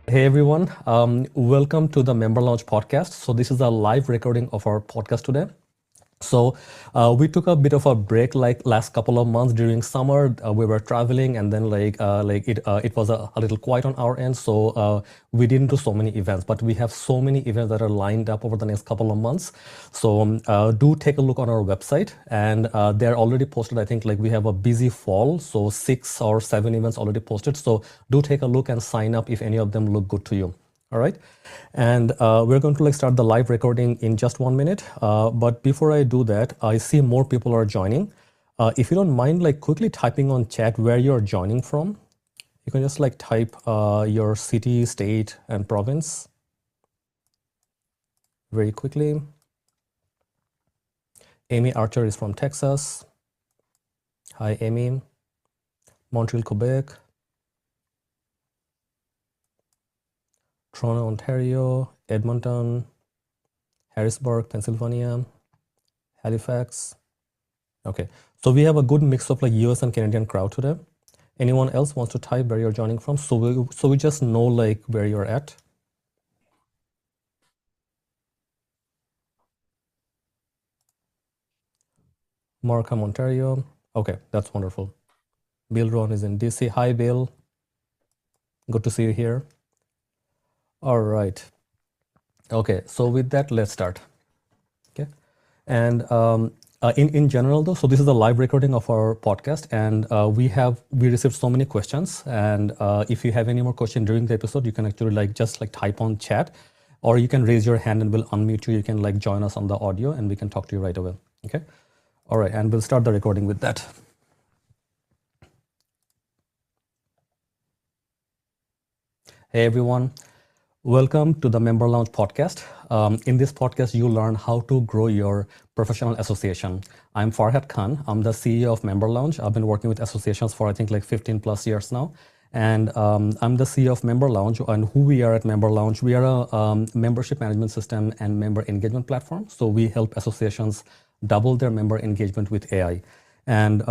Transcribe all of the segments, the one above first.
Hey everyone, welcome to the Member Launch podcast. So, this is a live recording of our podcast today. So we took a bit of a break like last couple of months during summer. We were traveling, and then it was a little quiet on our end. So we didn't do so many events, but we have so many events that are lined up over the next couple of months. So do take a look on our website, and they're already posted. I think like we have a busy fall, so 6 or 7 events already posted. So do take a look and sign up if any of them look good to you. All right. And we're going to like start the live recording in just 1 minute. But before I do that, I see more people are joining. If you don't mind like quickly typing on chat where you're joining from, you can just like type your city, state, and province very quickly. Amy Archer is from Texas. Hi, Amy. Montreal, Quebec. Toronto, Ontario. Edmonton. Harrisburg, Pennsylvania. Halifax. Okay, so we have a good mix of like US and Canadian crowd today. Anyone else wants to type where you're joining from? So we just know like where you're at. Markham, Ontario. Okay, that's wonderful. Bill Ron is in DC. Hi, Bill. Good to see you here. All right. Okay, so with that, let's start. Okay, and in general though, so this is a live recording of our podcast, and we received so many questions, and if you have any more questions during the episode, you can actually like just like type on chat, or you can raise your hand and we'll unmute you. You can like join us on the audio, and we can talk to you right away. Okay. All right, and we'll start the recording with that. Hey everyone. Welcome to the Member Lounge podcast. In this podcast, you learn how to grow your professional association. I'm Farhad Khan. I'm the CEO of Member Lounge. I've been working with associations for I think like 15 plus years now. And I'm the CEO of Member Lounge. And who we are at Member Lounge, we are a membership management system and member engagement platform. So we help associations double their member engagement with AI. And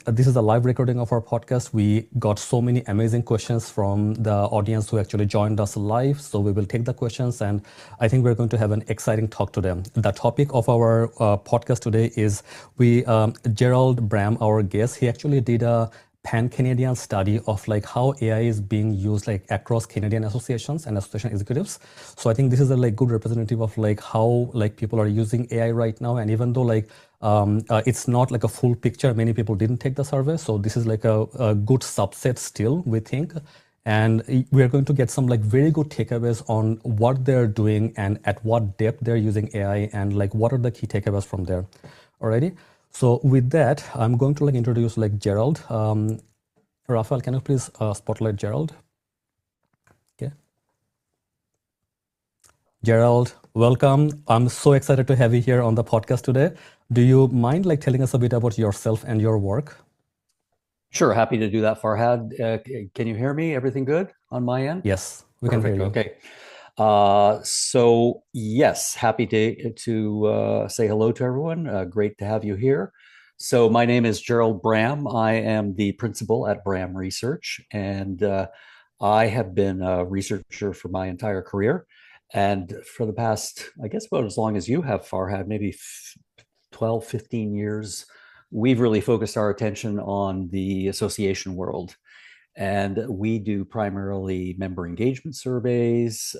this is a live recording of our podcast. We got so many amazing questions from the audience who actually joined us live. So we will take the questions, and I think we're going to have an exciting talk to them. The topic of our podcast today is Gerald Bram, our guest. He actually did a pan-Canadian study of like how AI is being used like across Canadian associations and association executives. So I think this is a like good representative of like how like people are using AI right now. And even though like it's not like a full picture, many people didn't take the survey. So this is like a good subset still, we think. And we are going to get some like very good takeaways on what they're doing and at what depth they're using AI, and like what are the key takeaways from there. Alrighty. So with that, I'm going to like introduce like Gerald. Raphael, can you please spotlight Gerald? Okay. Gerald, welcome. I'm so excited to have you here on the podcast today. Do you mind like telling us a bit about yourself and your work? Sure, happy to do that, Farhad. Can you hear me? Everything good on my end? Yes, we can hear Perfect. you. Okay. So yes, happy to say hello to everyone. Great to have you here. So my name is Gerald Bram. I am the principal at Bram Research, and I have been a researcher for my entire career. And for the past, I guess, about as long as you have, Farhad, maybe 12, 15 years, we've really focused our attention on the association world. And we do primarily member engagement surveys,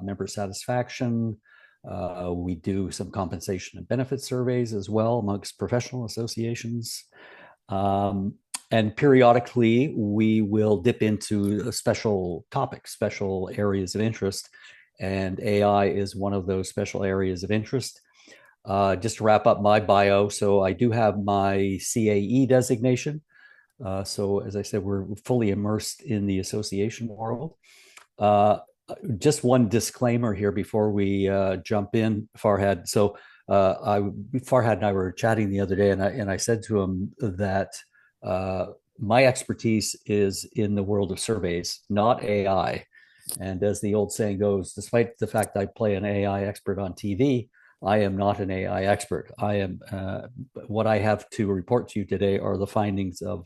member satisfaction. We do some compensation and benefit surveys as well amongst professional associations. And periodically, we will dip into special topics, special areas of interest. And AI is one of those special areas of interest. Just to wrap up my bio, so I do have my CAE designation. So as I said, we're fully immersed in the association world. Just one disclaimer here before we jump in, Farhad. So Farhad and I were chatting the other day, and I said to him that my expertise is in the world of surveys, not AI. And as the old saying goes, despite the fact I play an AI expert on TV, I am not an AI expert. I am what I have to report to you today are the findings of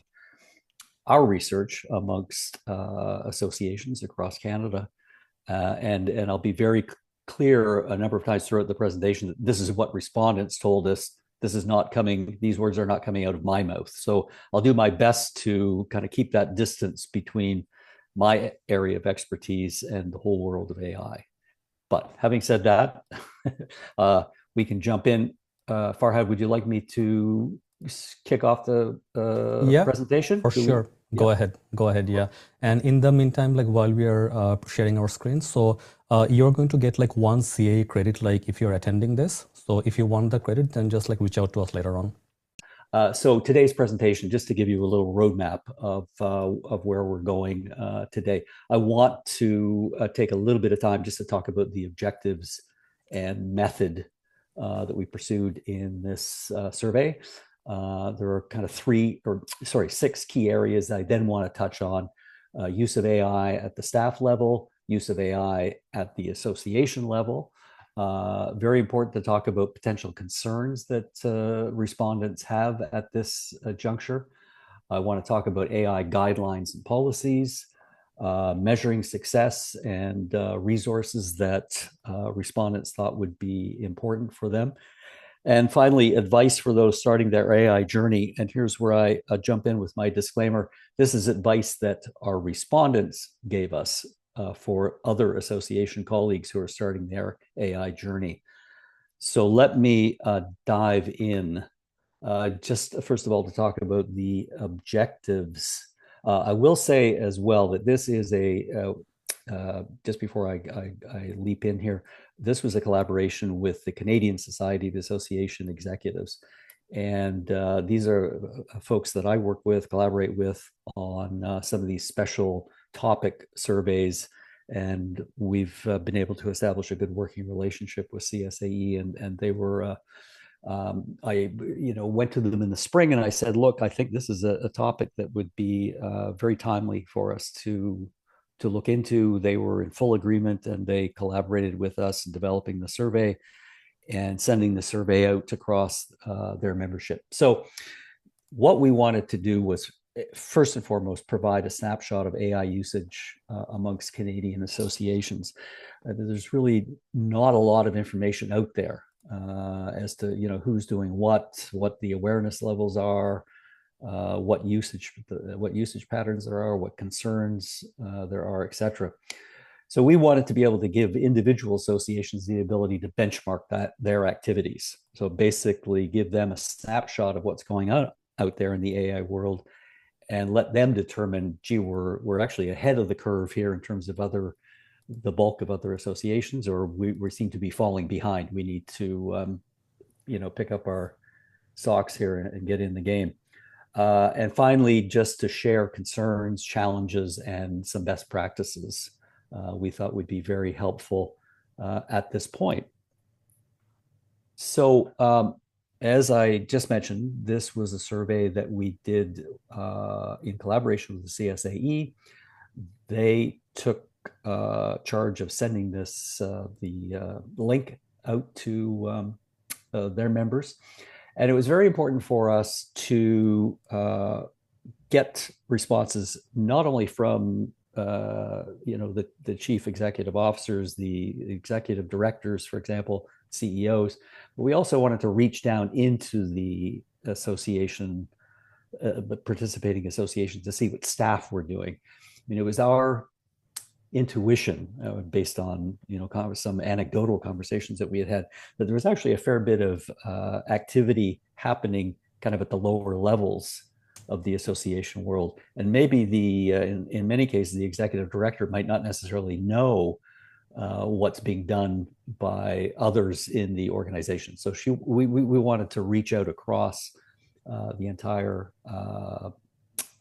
our research amongst associations across Canada. And I'll be very clear a number of times throughout the presentation that this is what respondents told us. This is not coming, these words are not coming out of my mouth. So I'll do my best to kind of keep that distance between my area of expertise and the whole world of AI. But having said that, we can jump in. Farhad, would you like me to kick off the Yeah, presentation? for sure. Yeah. Go ahead. Go ahead. Yeah. And in the meantime, like while we are sharing our screen, so you're going to get like one CA credit, like if you're attending this. So if you want the credit, then just like reach out to us later on. So today's presentation, just to give you a little roadmap of where we're going today, I want to take a little bit of time just to talk about the objectives and method that we pursued in this survey. There are kind of six key areas that I then want to touch on. Use of AI at the staff level, use of AI at the association level. Very important to talk about potential concerns that respondents have at this juncture. I want to talk about AI guidelines and policies, measuring success and resources that respondents thought would be important for them. And finally, advice for those starting their AI journey. And here's where I jump in with my disclaimer. This is advice that our respondents gave us for other association colleagues who are starting their AI journey. So let me dive in. Just first of all, to talk about the objectives. I will say as well that this is just before I leap in here, this was a collaboration with the Canadian Society of Association Executives. And these are folks that I work with, collaborate with on some of these special topic surveys. And we've been able to establish a good working relationship with CSAE. And they were, I went to them in the spring and I said, look, I think this is a topic that would be very timely for us to look into. They were in full agreement and they collaborated with us in developing the survey and sending the survey out across their membership. So what we wanted to do was first and foremost provide a snapshot of AI usage amongst Canadian associations. There's really not a lot of information out there as to who's doing what the awareness levels are, what usage patterns there are, what concerns there are, etc. So we wanted to be able to give individual associations the ability to benchmark their activities. So basically give them a snapshot of what's going on out there in the AI world and let them determine, gee, we're actually ahead of the curve here in terms of the bulk of other associations, or we seem to be falling behind. We need to pick up our socks here and get in the game. And finally, just to share concerns, challenges, and some best practices we thought would be very helpful at this point. So as I just mentioned, this was a survey that we did in collaboration with the CSAE. They took charge of sending the link out to their members. And it was very important for us to get responses not only from the chief executive officers, the executive directors, for example, CEOs, but we also wanted to reach down into the association, the participating associations, to see what staff were doing. I mean, it was our intuition based on some anecdotal conversations that we had that there was actually a fair bit of activity happening kind of at the lower levels of the association world, and maybe in many cases the executive director might not necessarily know what's being done by others in the organization. So we wanted to reach out across the entire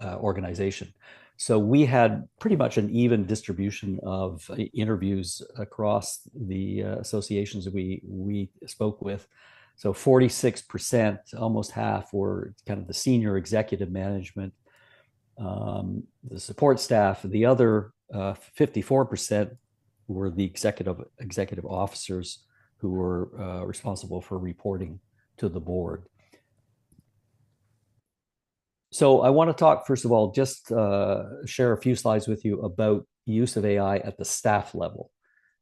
organization. So we had pretty much an even distribution of interviews across the associations that we spoke with. So 46%, almost half, were kind of the senior executive management, the support staff. The other 54% were the executive officers who were responsible for reporting to the board. So I want to talk, first of all, just share a few slides with you about use of AI at the staff level.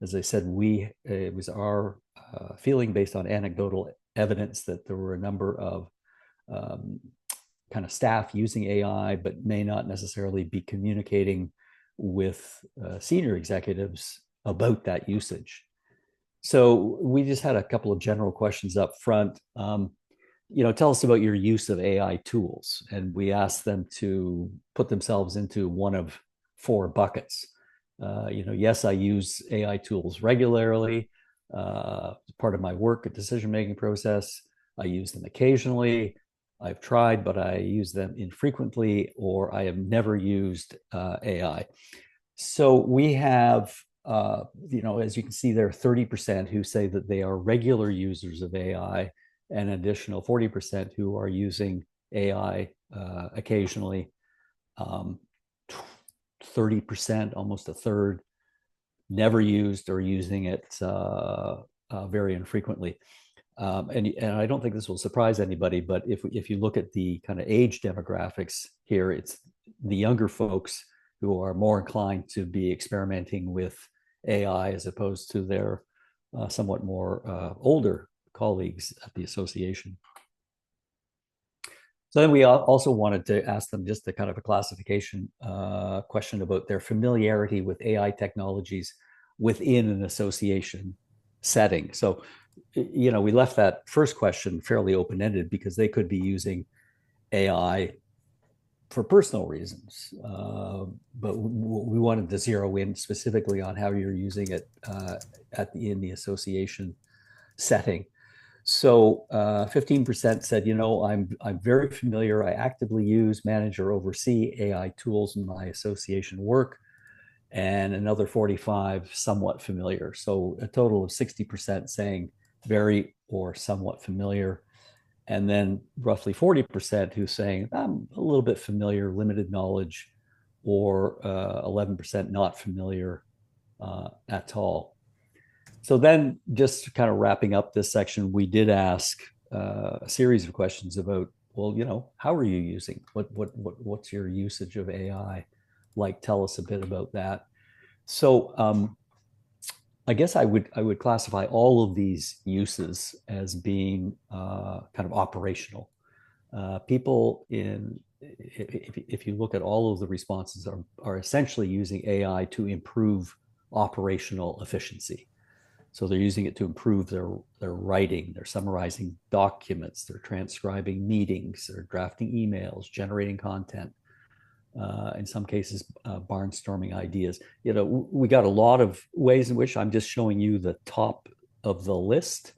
As I said, it was our feeling based on anecdotal evidence that there were a number of kind of staff using AI, but may not necessarily be communicating with senior executives about that usage. So we just had a couple of general questions up front. Tell us about your use of AI tools. And we asked them to put themselves into one of four buckets. Yes, I use AI tools regularly, part of my work decision-making process. I use them occasionally. I've tried, but I use them infrequently, or I have never used AI. So we have, as you can see there, 30% who say that they are regular users of AI, and an additional 40% who are using AI occasionally. 30%, almost a third, never used or using it very infrequently. And I don't think this will surprise anybody, but if you look at the kind of age demographics here, it's the younger folks who are more inclined to be experimenting with AI as opposed to their somewhat more older colleagues at the association. So then we also wanted to ask them just a kind of a classification question about their familiarity with AI technologies within an association setting. So, we left that first question fairly open-ended because they could be using AI for personal reasons. But we wanted to zero in specifically on how you're using it in the association setting. So 15% said, I'm very familiar. I actively use, manage, or oversee AI tools in my association work. And another 45 somewhat familiar. So a total of 60% saying very or somewhat familiar. And then roughly 40% who's saying, I'm a little bit familiar, limited knowledge, or 11% not familiar at all. So then just kind of wrapping up this section, we did ask a series of questions about, well, how are you using? What's your usage of AI? Like, tell us a bit about that. So I guess I would classify all of these uses as being kind of operational. People if you look at all of the responses are essentially using AI to improve operational efficiency. So they're using it to improve their writing, they're summarizing documents, they're transcribing meetings, they're drafting emails, generating content, in some cases, barnstorming ideas. We got a lot of ways in which I'm just showing you the top of the list.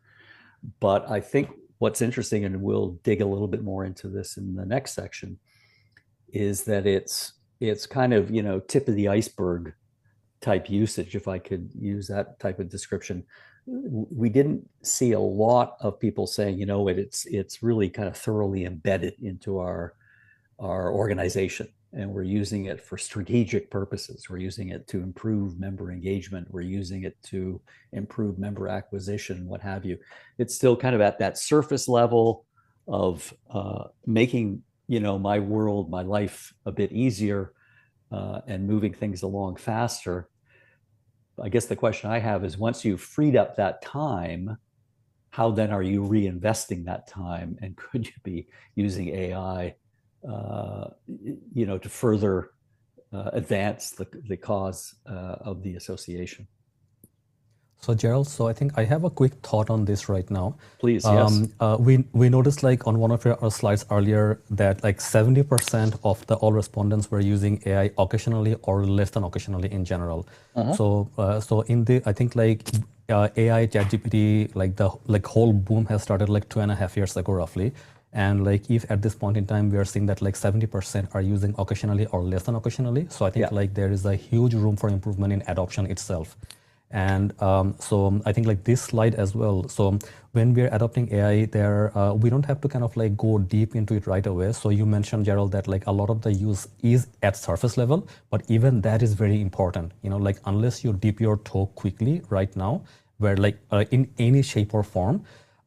But I think what's interesting, and we'll dig a little bit more into this in the next section, is that it's kind of, tip of the iceberg type usage, if I could use that type of description. We didn't see a lot of people saying, it's really kind of thoroughly embedded into our organization, and we're using it for strategic purposes. We're using it to improve member engagement. We're using it to improve member acquisition, what have you. It's still kind of at that surface level of making, my world, my life a bit easier and moving things along faster. I guess the question I have is, once you've freed up that time, how then are you reinvesting that time? And could you be using AI, to further advance the cause of the association? So Gerald, I think I have a quick thought on this right now. Please, yes. We noticed on one of your slides earlier that 70% of all respondents were using AI occasionally or less than occasionally in general. Uh-huh. So in the, I think AI, ChatGPT, the whole boom has started 2.5 years ago roughly. And if at this point in time we are seeing that 70% are using occasionally or less than occasionally. So I think there is a huge room for improvement in adoption itself. And so I think this slide as well. So when we're adopting AI there, we don't have to kind of go deep into it right away. So you mentioned, Gerald, that a lot of the use is at surface level, but even that is very important. Unless you dip your toe quickly right now, where in any shape or form,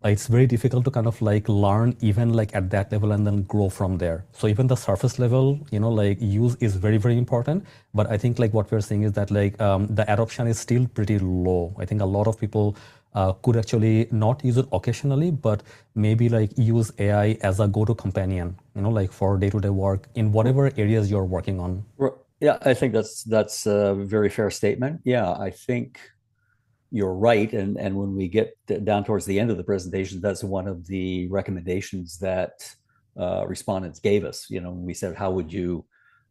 it's very difficult to kind of like learn even like at that level and then grow from there. So even the surface level, like use is very, very important. But I think like what we're seeing is that like the adoption is still pretty low. I think a lot of people could actually not use it occasionally, but maybe like use AI as a go-to companion, like for day-to-day work in whatever areas you're working on. Yeah, I think that's a very fair statement. Yeah, I think you're right. And when we get down towards the end of the presentation, that's one of the recommendations that respondents gave us. We said, how would you,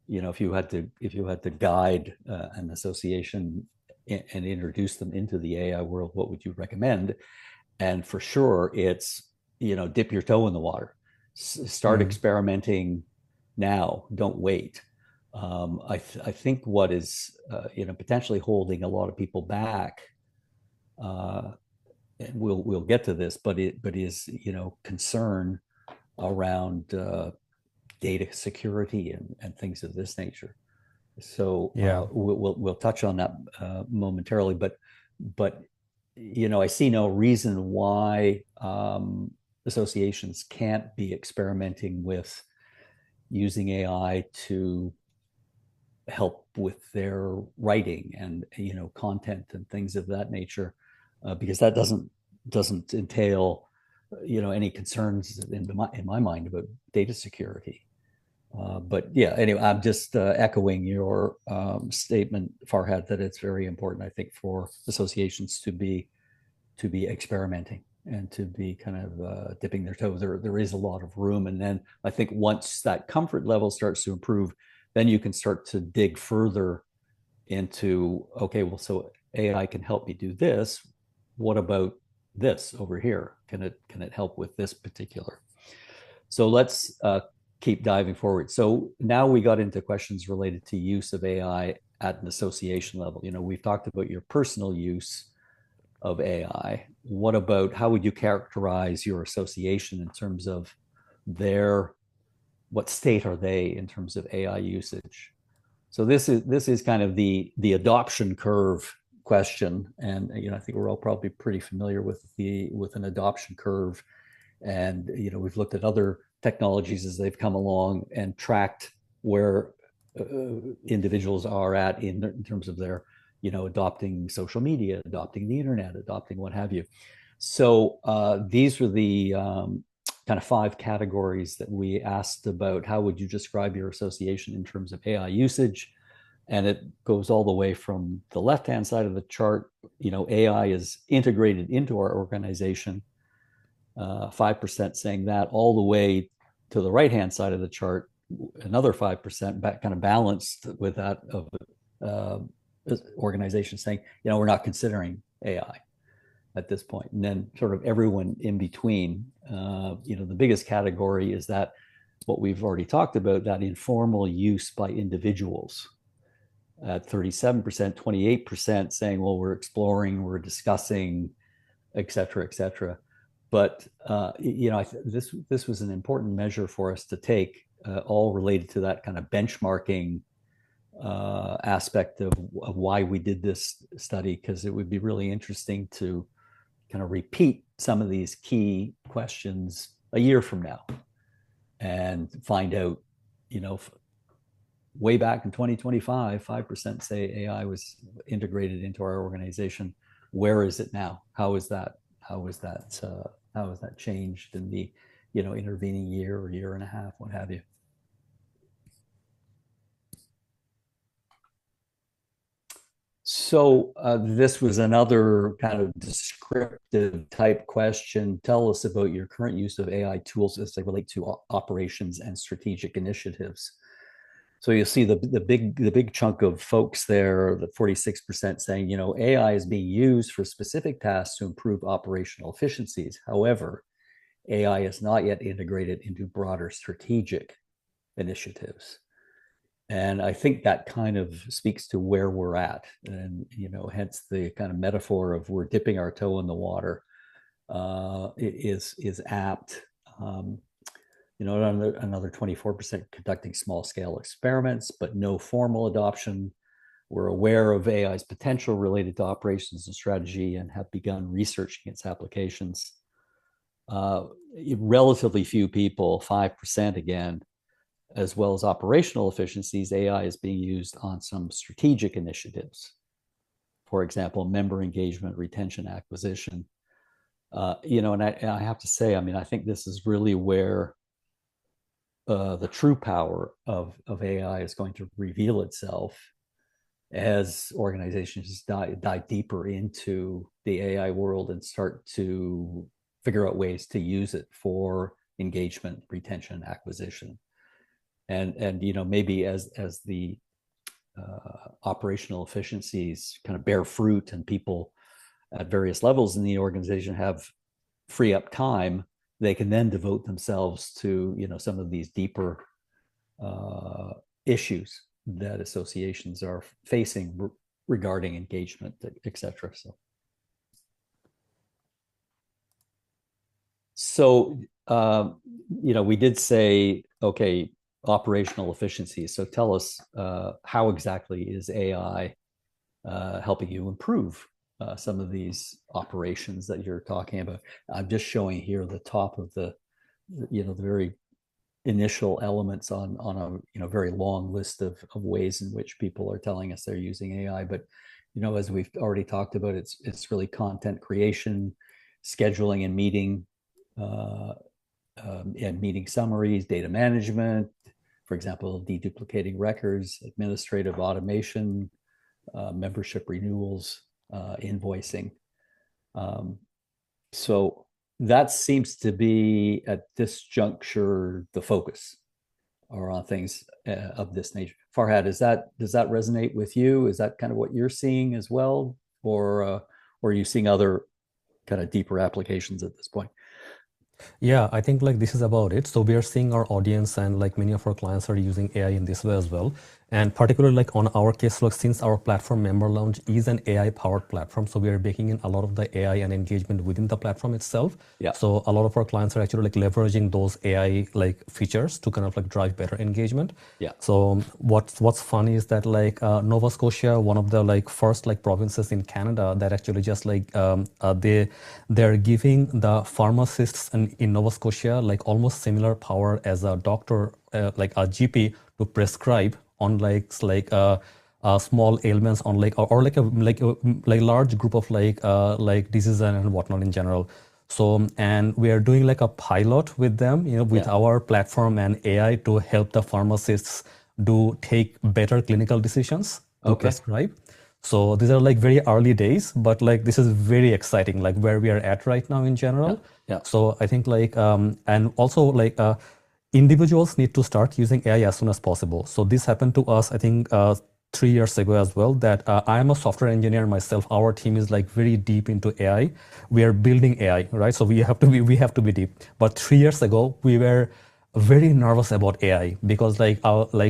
if you had to guide an association and introduce them into the AI world, what would you recommend? And for sure, it's dip your toe in the water, start experimenting now. Don't wait. I think what is potentially holding a lot of people back, and we'll get to this, but is concern around data security and things of this nature. So Yeah. we'll touch on that momentarily, but I see no reason why associations can't be experimenting with using AI to help with their writing and content and things of that nature, because that doesn't entail any concerns in my mind about data security. But yeah, anyway, I'm just echoing your statement, Farhad, that it's very important, I think, for associations to be experimenting and to be kind of dipping their toes. There is a lot of room, and then I think once that comfort level starts to improve, then you can start to dig further into, okay, well, so AI can help me do this. What about this over here? Can it help with this particular? So let's keep diving forward. So now we got into questions related to use of AI at an association level. We've talked about your personal use of AI. What about, how would you characterize your association in terms of what state are they in terms of AI usage? So this is kind of the adoption curve question, and I think we're all probably pretty familiar with an adoption curve, and we've looked at other technologies as they've come along and tracked where individuals are at in terms of their adopting social media, adopting the internet, adopting what have you. So these were the kind of 5 categories that we asked about. How would you describe your association in terms of AI usage? And it goes all the way from the left-hand side of the chart. AI is integrated into our organization, 5% saying that, all the way to the right-hand side of the chart, another 5% kind of balanced with that of organizations saying, we're not considering AI at this point. And then sort of everyone in between. The biggest category is that what we've already talked about, that informal use by individuals at 37%, 28% saying, well, we're exploring, we're discussing, et cetera. But this was an important measure for us to take, all related to that kind of benchmarking aspect of why we did this study, because it would be really interesting to kind of repeat some of these key questions a year from now and find out, way back in 2025, 5% say AI was integrated into our organization. Where is it now? How is that changed in the intervening year or year and a half, what have you? So this was another kind of descriptive type question. Tell us about your current use of AI tools as they relate to operations and strategic initiatives. So you'll see the big chunk of folks there, the 46% saying, AI is being used for specific tasks to improve operational efficiencies. However, AI is not yet integrated into broader strategic initiatives. And I think that kind of speaks to where we're at, and hence the kind of metaphor of we're dipping our toe in the water is apt. Another 24% conducting small scale experiments, but no formal adoption. We're aware of AI's potential related to operations and strategy and have begun researching its applications. uh, relatively few people, 5% again, as well as operational efficiencies, AI is being used on some strategic initiatives. For example, member engagement, retention, acquisition. And I have to say, I mean, I think this is really where the true power of AI is going to reveal itself as organizations dive deeper into the AI world and start to figure out ways to use it for engagement, retention, acquisition. And maybe as the operational efficiencies kind of bear fruit and people at various levels in the organization have free up time, they can then devote themselves to some of these deeper issues that associations are facing regarding engagement, etc. So we did say, okay, operational efficiency. So tell us, how exactly is AI helping you improve some of these operations that you're talking about? I'm just showing here the top of the very initial elements on a very long list of ways in which people are telling us they're using AI. But as we've already talked about, it's really content creation, scheduling and meeting summaries, data management, for example, deduplicating records, administrative automation, membership renewals, invoicing. So that seems to be at this juncture the focus, or on things of this nature. Farhad, does that resonate with you? Is that kind of what you're seeing as well, or are you seeing other kind of deeper applications at this point? Yeah, I think like this is about it. So we are seeing our audience and like many of our clients are using AI in this way as well. And particularly like on our case, like since our platform Member Lounge is an AI powered platform, so we are baking in a lot of the AI and engagement within the platform itself. Yeah. So a lot of our clients are actually like leveraging those AI like features to kind of like drive better engagement. Yeah. So what's funny is that like Nova Scotia, one of the like first like provinces in Canada that actually just like they're giving the pharmacists in Nova Scotia like almost similar power as a doctor, like a GP, to prescribe on small ailments on like or like a large group of like diseases and whatnot in general. So and we are doing like a pilot with them, with our platform and AI to help the pharmacists take better clinical decisions to prescribe. So these are like very early days, but like this is very exciting, like where we are at right now in general. Yeah. So I think like and also like individuals need to start using AI as soon as possible. So this happened to us, I think 3 years ago as well, that I am a software engineer myself. Our team is like very deep into AI. We are building AI, right? So we have to be deep. But 3 years ago, we were very nervous about AI because like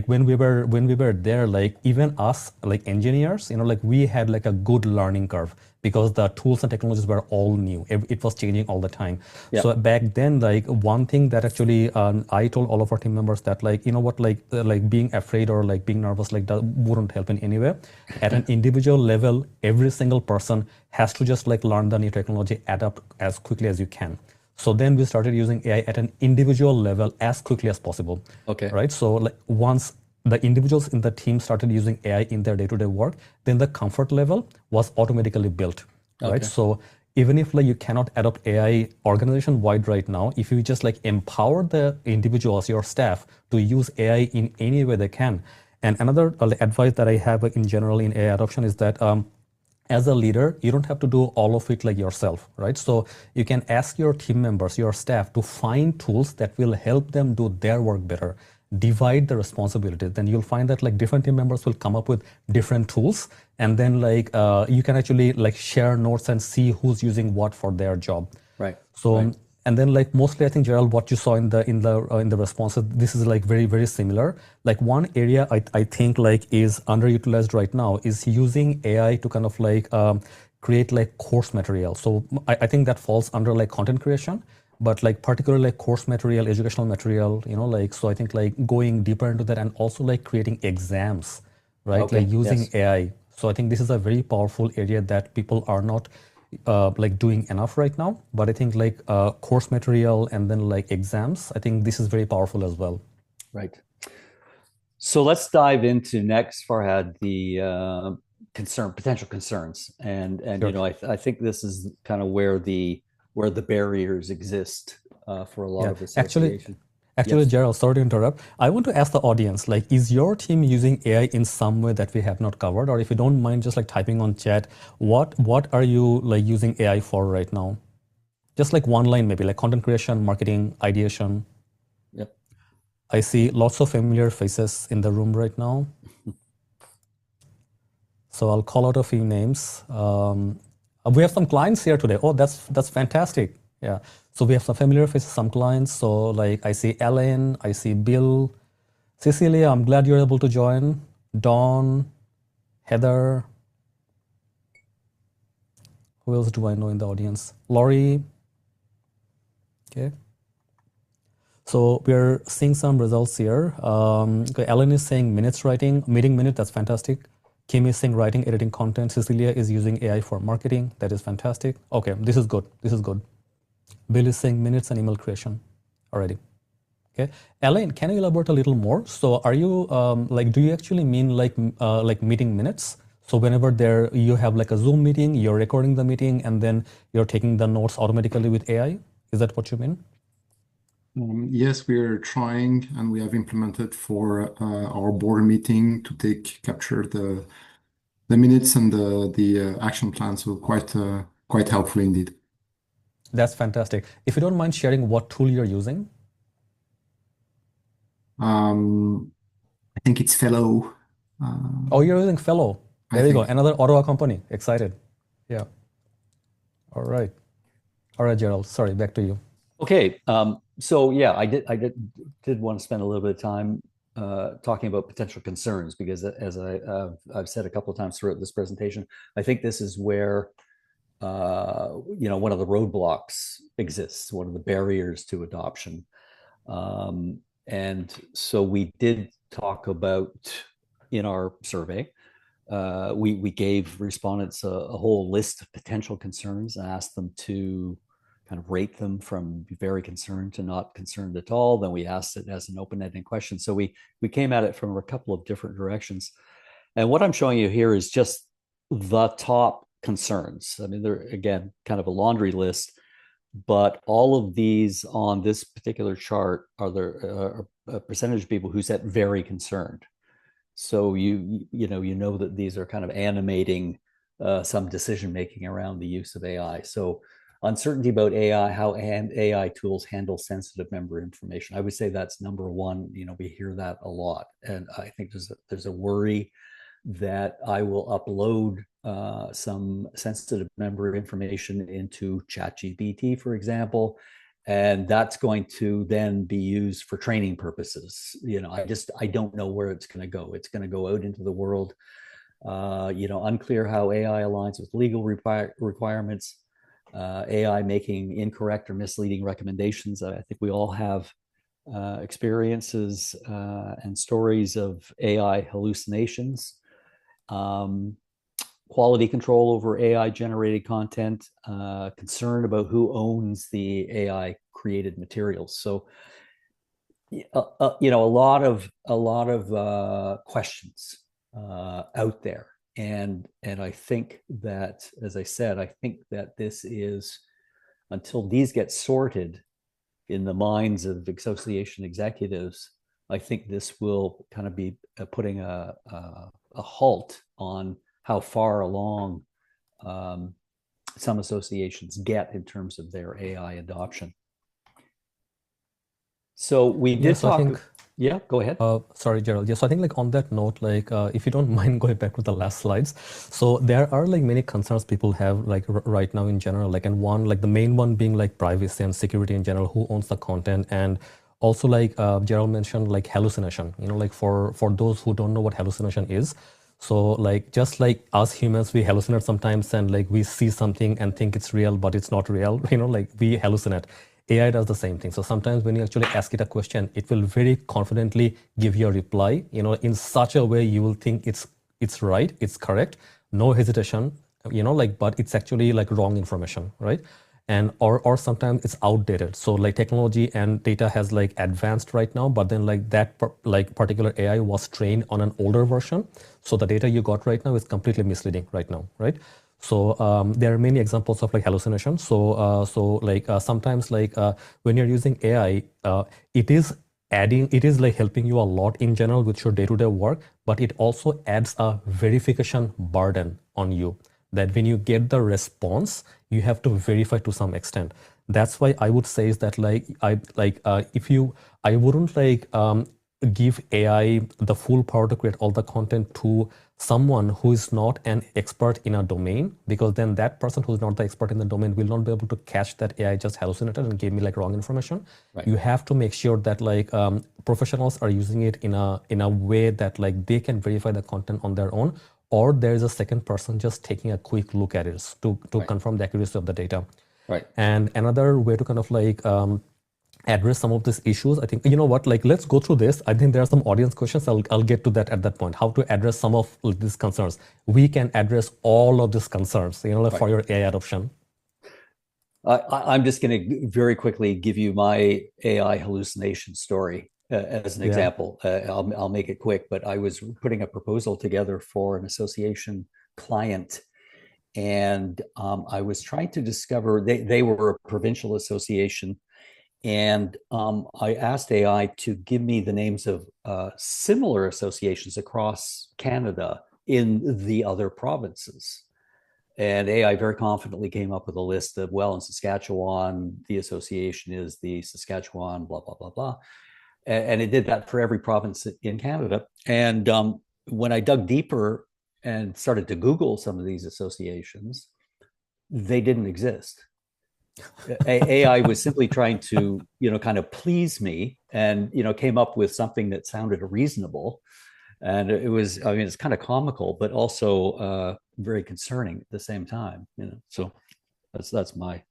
when we were there, like even us like engineers, like we had like a good learning curve because the tools and technologies were all new. It was changing all the time. Yeah. So back then, like one thing that actually I told all of our team members that like, what, like being afraid or like being nervous, like that wouldn't help in any way. At an individual level, every single person has to just like learn the new technology, adapt as quickly as you can. So then we started using AI at an individual level as quickly as possible. Okay. Right. So like once the individuals in the team started using AI in their day-to-day work, then the comfort level was automatically built. Right. Okay. So even if like you cannot adopt AI organization-wide right now, if you just like empower the individuals, your staff, to use AI in any way they can. And another advice that I have in general in AI adoption is that as a leader, you don't have to do all of it like yourself, right? So you can ask your team members, your staff, to find tools that will help them do their work better. Divide the responsibilities. Then you'll find that like different team members will come up with different tools, and then like you can actually like share notes and see who's using what for their job. Right. So. Right. And then like mostly I think, Gerald, what you saw in the responses, this is like very, very similar. Like one area I think like is underutilized right now is using AI to kind of like create like course material. So I think that falls under like content creation, but like particularly like course material, educational material, like, so I think like going deeper into that and also like creating exams, right? Okay. Like using Yes. AI. So I think this is a very powerful area that people are not like doing enough right now, but I think like course material and then like exams, I think this is very powerful as well. Right. So let's dive into next, Farhad, the potential concerns, and Sure. I think this is kind of where the barriers exist for a lot Yeah. of association. Actually, Yes. Gerald, sorry to interrupt. I want to ask the audience, like, is your team using AI in some way that we have not covered? Or if you don't mind just like typing on chat, what are you like using AI for right now? Just like one line, maybe like content creation, marketing, ideation. Yep. I see lots of familiar faces in the room right now. So I'll call out a few names. We have some clients here today. Oh, that's fantastic. Yeah. So we have some familiar faces, some clients. So like I see Ellen, I see Bill, Cecilia. I'm glad you're able to join. Dawn, Heather. Who else do I know in the audience? Laurie. Okay. So we're seeing some results here. Okay, Ellen is saying minutes writing, meeting minute. That's fantastic. Kim is saying writing, editing content. Cecilia is using AI for marketing. That is fantastic. Okay, this is good. This is good. Bill is saying minutes and email creation already. Okay, Ellen, can you elaborate a little more? So, are you like, do you actually mean like meeting minutes? So, whenever there you have like a Zoom meeting, you're recording the meeting, and then you're taking the notes automatically with AI. Is that what you mean? Yes, we are trying, and we have implemented for our board meeting to capture the minutes and the action plan. So quite helpful indeed. That's fantastic. If you don't mind sharing what tool you're using. I think it's Fellow. Oh, you're using Fellow. I There you go. think. Another Ottawa company. Excited. Yeah. All right. All right, Gerald. Sorry, back to you. Okay. So yeah, I did want to spend a little bit of time talking about potential concerns because, as I've said a couple of times throughout this presentation, I think this is where one of the roadblocks exists, one of the barriers to adoption. And so we did talk about in our survey. We gave respondents a whole list of potential concerns and asked them to kind of rate them from very concerned to not concerned at all. Then we asked it as an open-ended question. So we came at it from a couple of different directions. And what I'm showing you here is just the top concerns. I mean, they're, again, kind of a laundry list, but all of these on this particular chart are a percentage of people who said very concerned. So you know that these are kind of animating some decision making around the use of AI. So uncertainty about AI, how AI tools handle sensitive member information. I would say that's number one. We hear that a lot, and I think there's a worry that I will upload some sensitive member information into ChatGPT, for example, and that's going to then be used for training purposes. I don't know where it's going to go. It's going to go out into the world. Unclear how AI aligns with legal requirements. AI making incorrect or misleading recommendations. I think we all have experiences and stories of AI hallucinations. Quality control over AI generated content, concern about who owns the AI created materials. So, a lot of questions out there, and I think that, as I said, I think that this is, until these get sorted in the minds of association executives, I think this will kind of be putting a halt on how far along some associations get in terms of their AI adoption. So we did Yes, I talk. think. Yeah, go ahead. Sorry, Gerald. Yes, I think like on that note, like if you don't mind going back to the last slides. So there are like many concerns people have like right now in general, like, and one, like the main one being like privacy and security in general, who owns the content, and also like Gerald mentioned like hallucination, like for those who don't know what hallucination is. So like just like us humans, we hallucinate sometimes, and like we see something and think it's real, but it's not real, like we hallucinate. AI does the same thing. So sometimes when you actually ask it a question, it will very confidently give you a reply, in such a way you will think it's right, it's correct, no hesitation, but it's actually like wrong information, right? And or sometimes it's outdated. So like technology and data has like advanced right now, but then like that particular AI was trained on an older version. So the data you got right now is completely misleading right now, right? So there are many examples of like hallucination. So sometimes when you're using AI, it is like helping you a lot in general with your day-to-day work, but it also adds a verification burden on you, that when you get the response, you have to verify to some extent. That's why I would say is that I wouldn't give AI the full power to create all the content to someone who is not an expert in a domain, because then that person who's not the expert in the domain will not be able to catch that AI just hallucinated and gave me like wrong information. Right. You have to make sure that professionals are using it in a way that like they can verify the content on their own, or there is a second person just taking a quick look at it to Right. confirm the accuracy of the data. Right. And another way to kind of address some of these issues, I think, let's go through this. I think there are some audience questions. I'll get to that at that point. How to address some of these concerns. We can address all of these concerns, for your AI adoption. I'm just going to very quickly give you my AI hallucination story as an example. I'll make it quick, but I was putting a proposal together for an association client, and I was trying to discover, they were a provincial association, and I asked AI to give me the names of similar associations across Canada in the other provinces. And AI very confidently came up with a list of, well, in Saskatchewan, the association is the Saskatchewan, blah, blah, blah, blah. And it did that for every province in Canada. And when I dug deeper and started to Google some of these associations, they didn't exist. AI was simply trying to, kind of please me, and, came up with something that sounded reasonable. And it was, it's kind of comical, but also very concerning at the same time, So that's my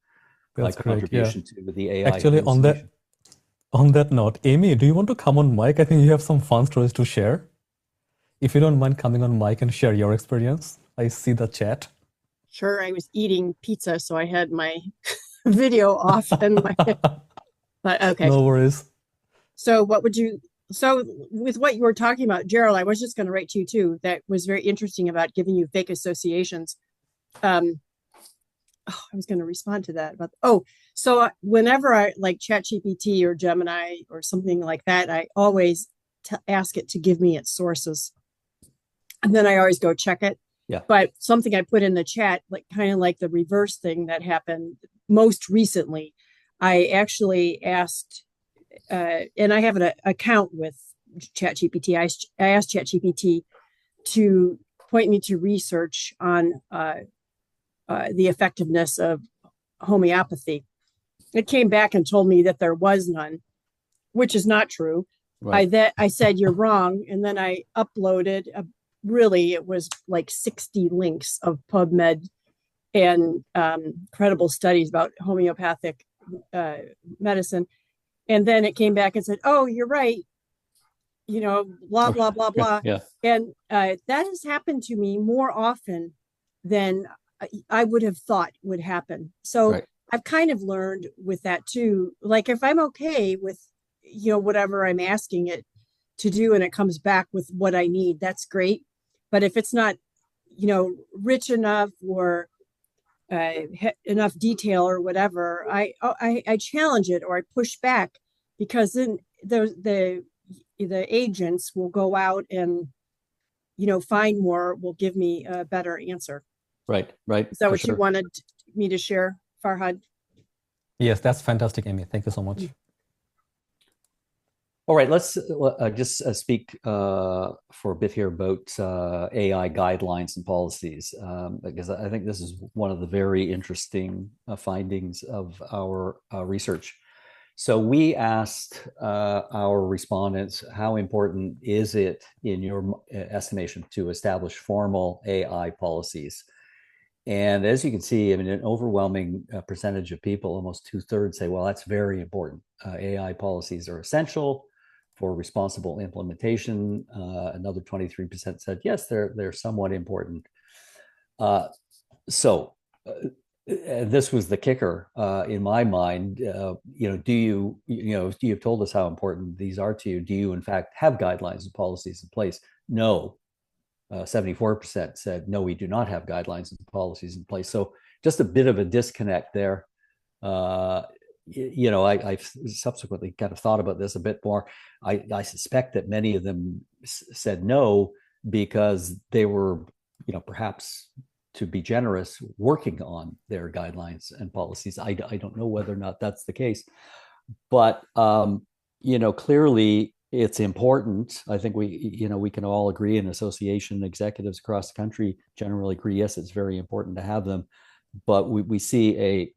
contribution to the AI. Actually, on that note, Amy, do you want to come on mic? I think you have some fun stories to share. If you don't mind coming on mic and share your experience. I see the chat. Sure, I was eating pizza, so I had my video off and but okay. No worries. So with what you were talking about, Gerald, I was just going to write to you too. That was very interesting about giving you fake associations. I was going to respond to that. So whenever I like ChatGPT or Gemini or something like that, I always ask it to give me its sources. And then I always go check it. Yeah. But something I put in the chat, like kind of like the reverse thing that happened most recently, I actually asked, and I have an account with ChatGPT. I asked ChatGPT to point me to research on the effectiveness of homeopathy. It came back and told me that there was none, which is not true. Right. I said, you're wrong. And then I uploaded, really, it was like 60 links of PubMed and credible studies about homeopathic medicine. And then it came back and said, oh, you're right. Blah, blah, blah, blah. Yeah. And that has happened to me more often than I would have thought would happen. So Right. I've kind of learned with that too. Like if I'm okay with, whatever I'm asking it to do and it comes back with what I need, that's great. But if it's not, rich enough or enough detail or whatever, I challenge it or I push back, because then the agents will go out and find more, will give me a better answer. Right. Is that what you wanted me to share, Farhad? Yes, that's fantastic, Amy. Thank you so much. All right, let's just speak for a bit here about AI guidelines and policies, because I think this is one of the very interesting findings of our research. So we asked our respondents, how important is it in your estimation to establish formal AI policies? And as you can see, an overwhelming percentage of people, almost 2/3, say, well, that's very important. AI policies are essential for responsible implementation. Another 23% said, yes, they're somewhat important. So this was the kicker in my mind. You've told us how important these are to you. Do you, in fact, have guidelines and policies in place? No. 74% said, no, we do not have guidelines and policies in place. So just a bit of a disconnect there. I've subsequently kind of thought about this a bit more. I suspect that many of them said no because they were, perhaps, to be generous, working on their guidelines and policies. I don't know whether or not that's the case, but clearly it's important. I think we can all agree, and association executives across the country generally agree. Yes, it's very important to have them, but we see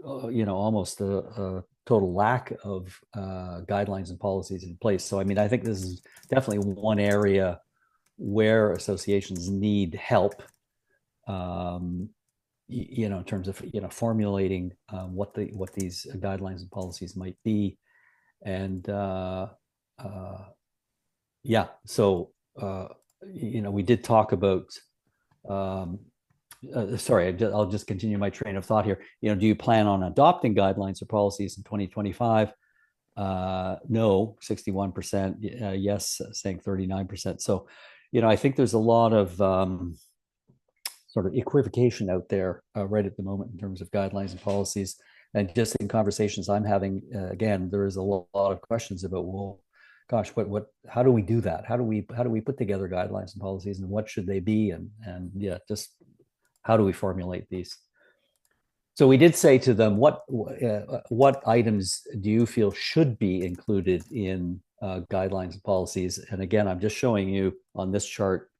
almost a total lack of guidelines and policies in place. So, I think this is definitely one area where associations need help, in terms of, formulating what these guidelines and policies might be. And we did talk about, sorry, I'll just continue my train of thought here. Do you plan on adopting guidelines or policies in 2025? No, 61%, yes, saying 39%. So, I think there's a lot of sort of equivocation out there right at the moment in terms of guidelines and policies. And just in conversations I'm having, again, there is a lot of questions about, well, gosh, how do we do that? How do we put together guidelines and policies, and what should they be? And just how do we formulate these? So we did say to them, what items do you feel should be included in guidelines and policies? And again, I'm just showing you on this chart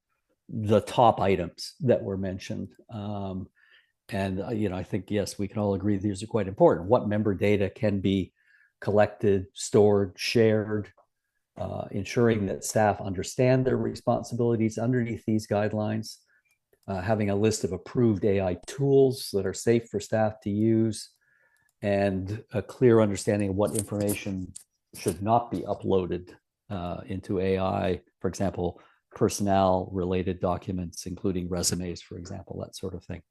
the top items that were mentioned. I think, yes, we can all agree these are quite important. What member data can be collected, stored, shared, ensuring that staff understand their responsibilities underneath these guidelines, having a list of approved AI tools that are safe for staff to use, and a clear understanding of what information should not be uploaded into AI, for example, personnel-related documents, including resumes, for example, that sort of thing.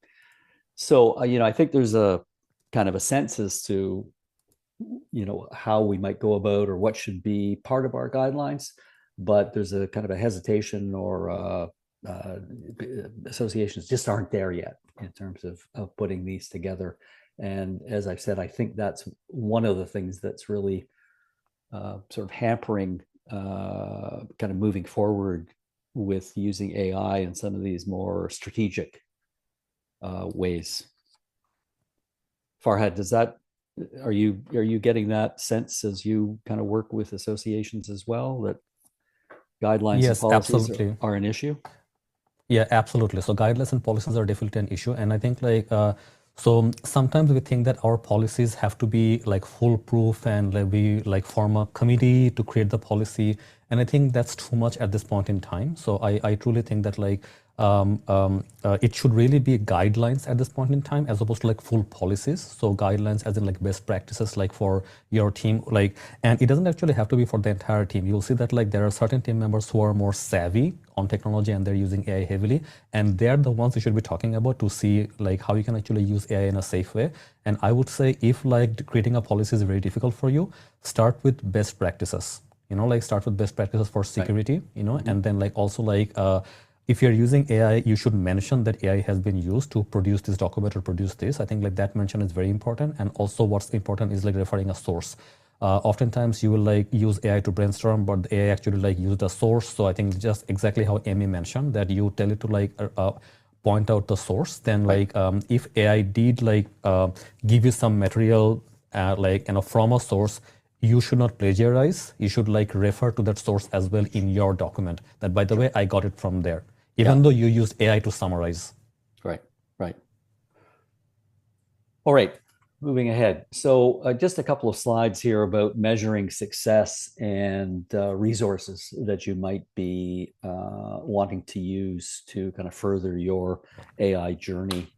So, I think there's a kind of a sense as to, how we might go about or what should be part of our guidelines, but there's a kind of a hesitation, or associations just aren't there yet in terms of putting these together. And as I've said, I think that's one of the things that's really sort of hampering kind of moving forward with using AI in some of these more strategic ways. Farhad, are you getting that sense as you kind of work with associations as well, that guidelines and policies are an issue? Yeah, absolutely. So guidelines and policies are definitely an issue. And I think so sometimes we think that our policies have to be like foolproof, and we form a committee to create the policy. And I think that's too much at this point in time. So I truly think that it should really be guidelines at this point in time, as opposed to full policies. So guidelines as in best practices for your team, and it doesn't actually have to be for the entire team. You'll see that there are certain team members who are more savvy on technology and they're using AI heavily, and they're the ones you should be talking about to see how you can actually use AI in a safe way. And I would say, if creating a policy is very difficult for you, start with best practices. Start with best practices for security. Right. And then also if you're using AI, you should mention that AI has been used to produce this document or produce this. I think that mention is very important. And also what's important is referring a source. Oftentimes you will use AI to brainstorm, but the AI actually used a source. So I think just exactly how Amy mentioned, that you tell it to point out the source. Then if AI did give you some material from a source, you should not plagiarize. You should refer to that source as well in your document. That, by the way, I got it from there, even though you used AI to summarize. Right. All right, moving ahead. So just a couple of slides here about measuring success and resources that you might be wanting to use to kind of further your AI journey.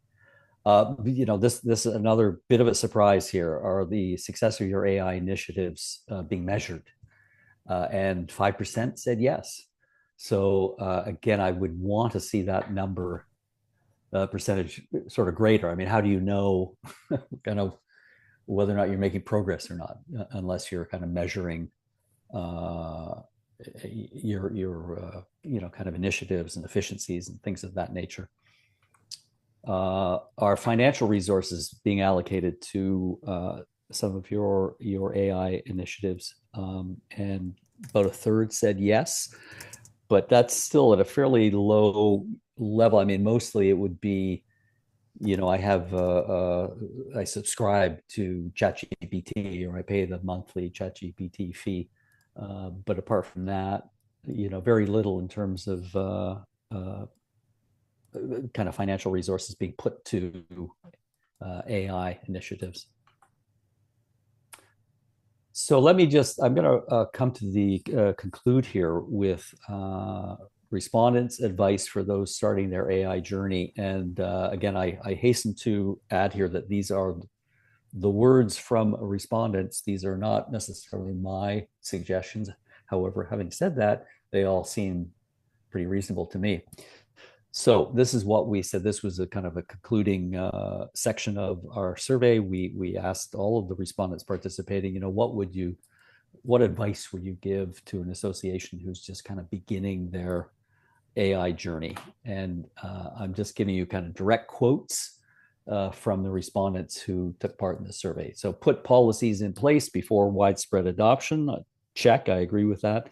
This is another bit of a surprise here. Are the success of your AI initiatives being measured? And 5% said yes. So again, I would want to see that number percentage sort of greater. I mean, how do you know kind of whether or not you're making progress or not, unless you're kind of measuring your kind of initiatives and efficiencies and things of that nature. Are financial resources being allocated to some of your AI initiatives? And about a third said yes, but that's still at a fairly low level. I mean, mostly it would be, I subscribe to ChatGPT, or I pay the monthly ChatGPT fee. But apart from that, very little in terms of kind of financial resources being put to AI initiatives. So I'm going to come to the conclude here with respondents' advice for those starting their AI journey. And again, I hasten to add here that these are the words from respondents. These are not necessarily my suggestions. However, having said that, they all seem pretty reasonable to me. So this is what we said. This was a kind of a concluding section of our survey. We asked all of the respondents participating, what advice would you give to an association who's just kind of beginning their AI journey? And I'm just giving you kind of direct quotes from the respondents who took part in the survey. So put policies in place before widespread adoption. Check, I agree with that.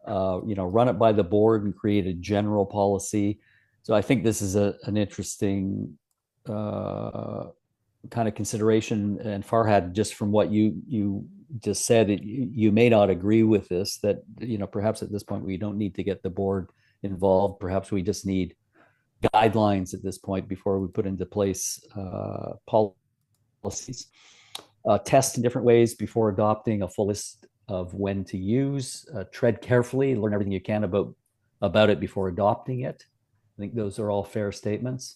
Run it by the board and create a general policy. So I think this is an interesting kind of consideration. And Farhad, just from what you just said, you may not agree with this, that perhaps at this point we don't need to get the board involved. Perhaps we just need guidelines at this point before we put into place policies. Test in different ways before adopting a full list of when to use. Tread carefully, learn everything you can about it before adopting it. I think those are all fair statements.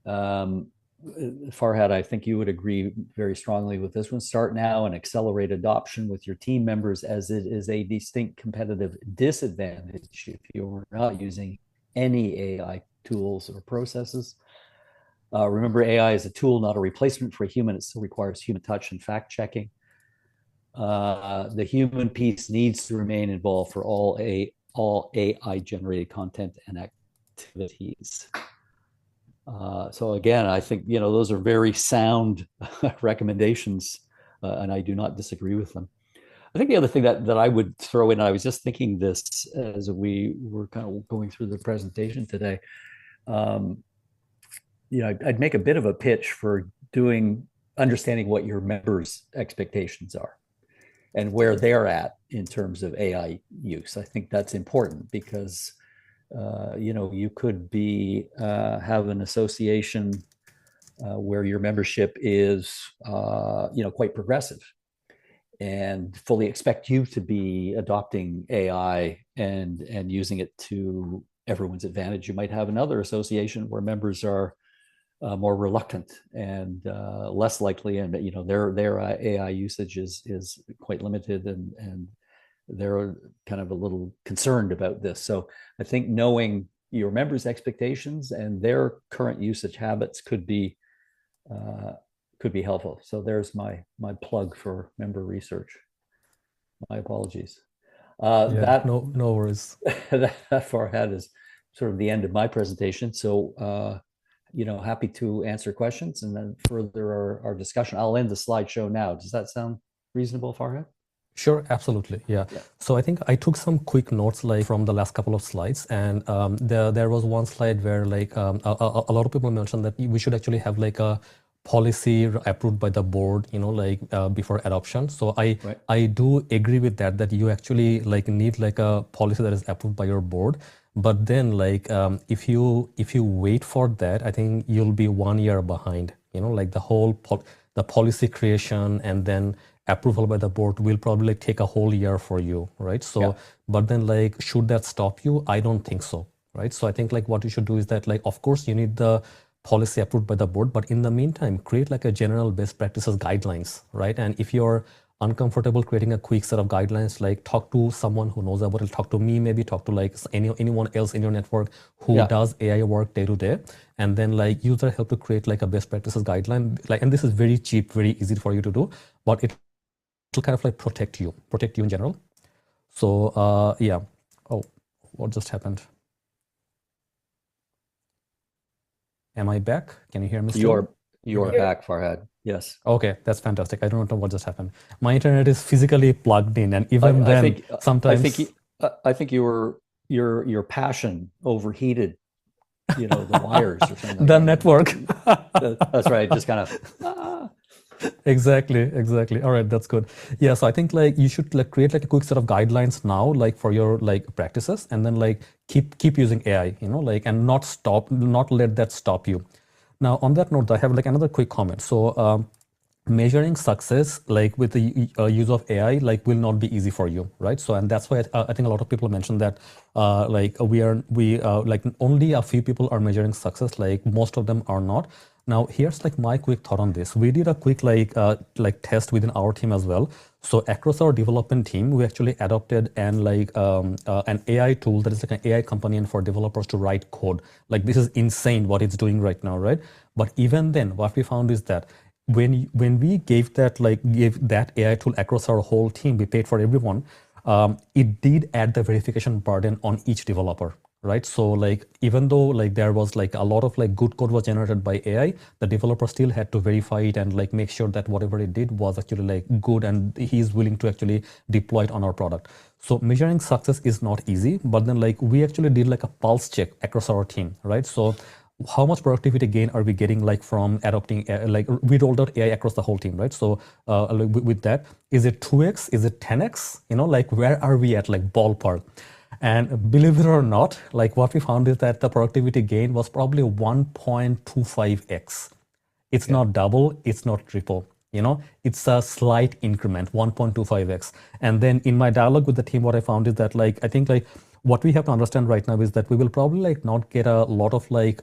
Farhad, I think you would agree very strongly with this one. Start now and accelerate adoption with your team members, as it is a distinct competitive disadvantage if you're not using any AI tools or processes. Remember, AI is a tool, not a replacement for a human. It still requires human touch and fact checking. The human piece needs to remain involved for all AI generated content and activities. So again, I think those are very sound recommendations, and I do not disagree with them. I think the other thing that I would throw in, I was just thinking this as we were kind of going through the presentation today. I'd make a bit of a pitch for understanding what your members' expectations are and where they're at in terms of AI use. I think that's important because you could have an association where your membership is quite progressive and fully expect you to be adopting AI and using it to everyone's advantage. You might have another association where members are more reluctant and less likely, and their AI usage is quite limited, and they're kind of a little concerned about this. So I think knowing your members' expectations and their current usage habits could be helpful. So there's my plug for member research. My apologies. No worries. That far ahead is sort of the end of my presentation. So happy to answer questions and then further our discussion. I'll end the slideshow now. Does that sound reasonable, Farhad? Sure, absolutely. Yeah. So I think I took some quick notes from the last couple of slides, and there was one slide where a lot of people mentioned that we should actually have a policy approved by the board, before adoption. So I do agree with that you actually need a policy that is approved by your board. But then if you wait for that, I think you'll be 1 year behind. The whole the policy creation and then approval by the board will probably take a whole year for you, right? So, yeah. But then should that stop you? I don't think so, right? So I think what you should do is that of course you need the policy approved by the board, but in the meantime, create a general best practices guidelines, right? And if your uncomfortable creating a quick set of guidelines, like talk to someone who knows about it, talk to me, maybe talk to like anyone else in your network who Yeah. does AI work day to day, and then like use their help to create like a best practices guideline. Like, and this is very cheap, very easy for you to do, but it'll kind of like protect you in general. So yeah. Oh, what just happened? Am I back? Can you hear me still? You are back, Farhad. Yes. Okay, that's fantastic. I don't know what just happened. My internet is physically plugged in, and even I then, think sometimes I think your passion overheated, the wires or something. the network. That's right. Just kind of. Exactly. All right, that's good. Yeah, so I think like you should like create like a quick set of guidelines now, like for your like practices, and then like keep using AI, like, and not let that stop you. Now, on that note, I have like another quick comment. So measuring success like with the use of AI like will not be easy for you, right? So, and that's why I think a lot of people mentioned that like we like only a few people are measuring success, like most of them are not. Now, here's like my quick thought on this. We did a quick like test within our team as well. So across our development team, we actually adopted an AI tool that is like an AI companion for developers to write code. Like, this is insane what it's doing right now, right? But even then, what we found is that when we gave that AI tool across our whole team, we paid for everyone. It did add the verification burden on each developer, right? So like even though like there was like a lot of like good code was generated by AI, the developer still had to verify it and like make sure that whatever it did was actually like good and he's willing to actually deploy it on our product. So measuring success is not easy, but then like we actually did like a pulse check across our team, right? So how much productivity gain are we getting like from adopting like we rolled out AI across the whole team, right? So with that, is it 2x, is it 10x, like where are we at, like ballpark? And believe it or not, like what we found is that the productivity gain was probably 1.25x. It's not double, it's not triple, it's a slight increment, 1.25x. And then in my dialogue with the team, what I found is that like I think like what we have to understand right now is that we will probably like not get a lot of like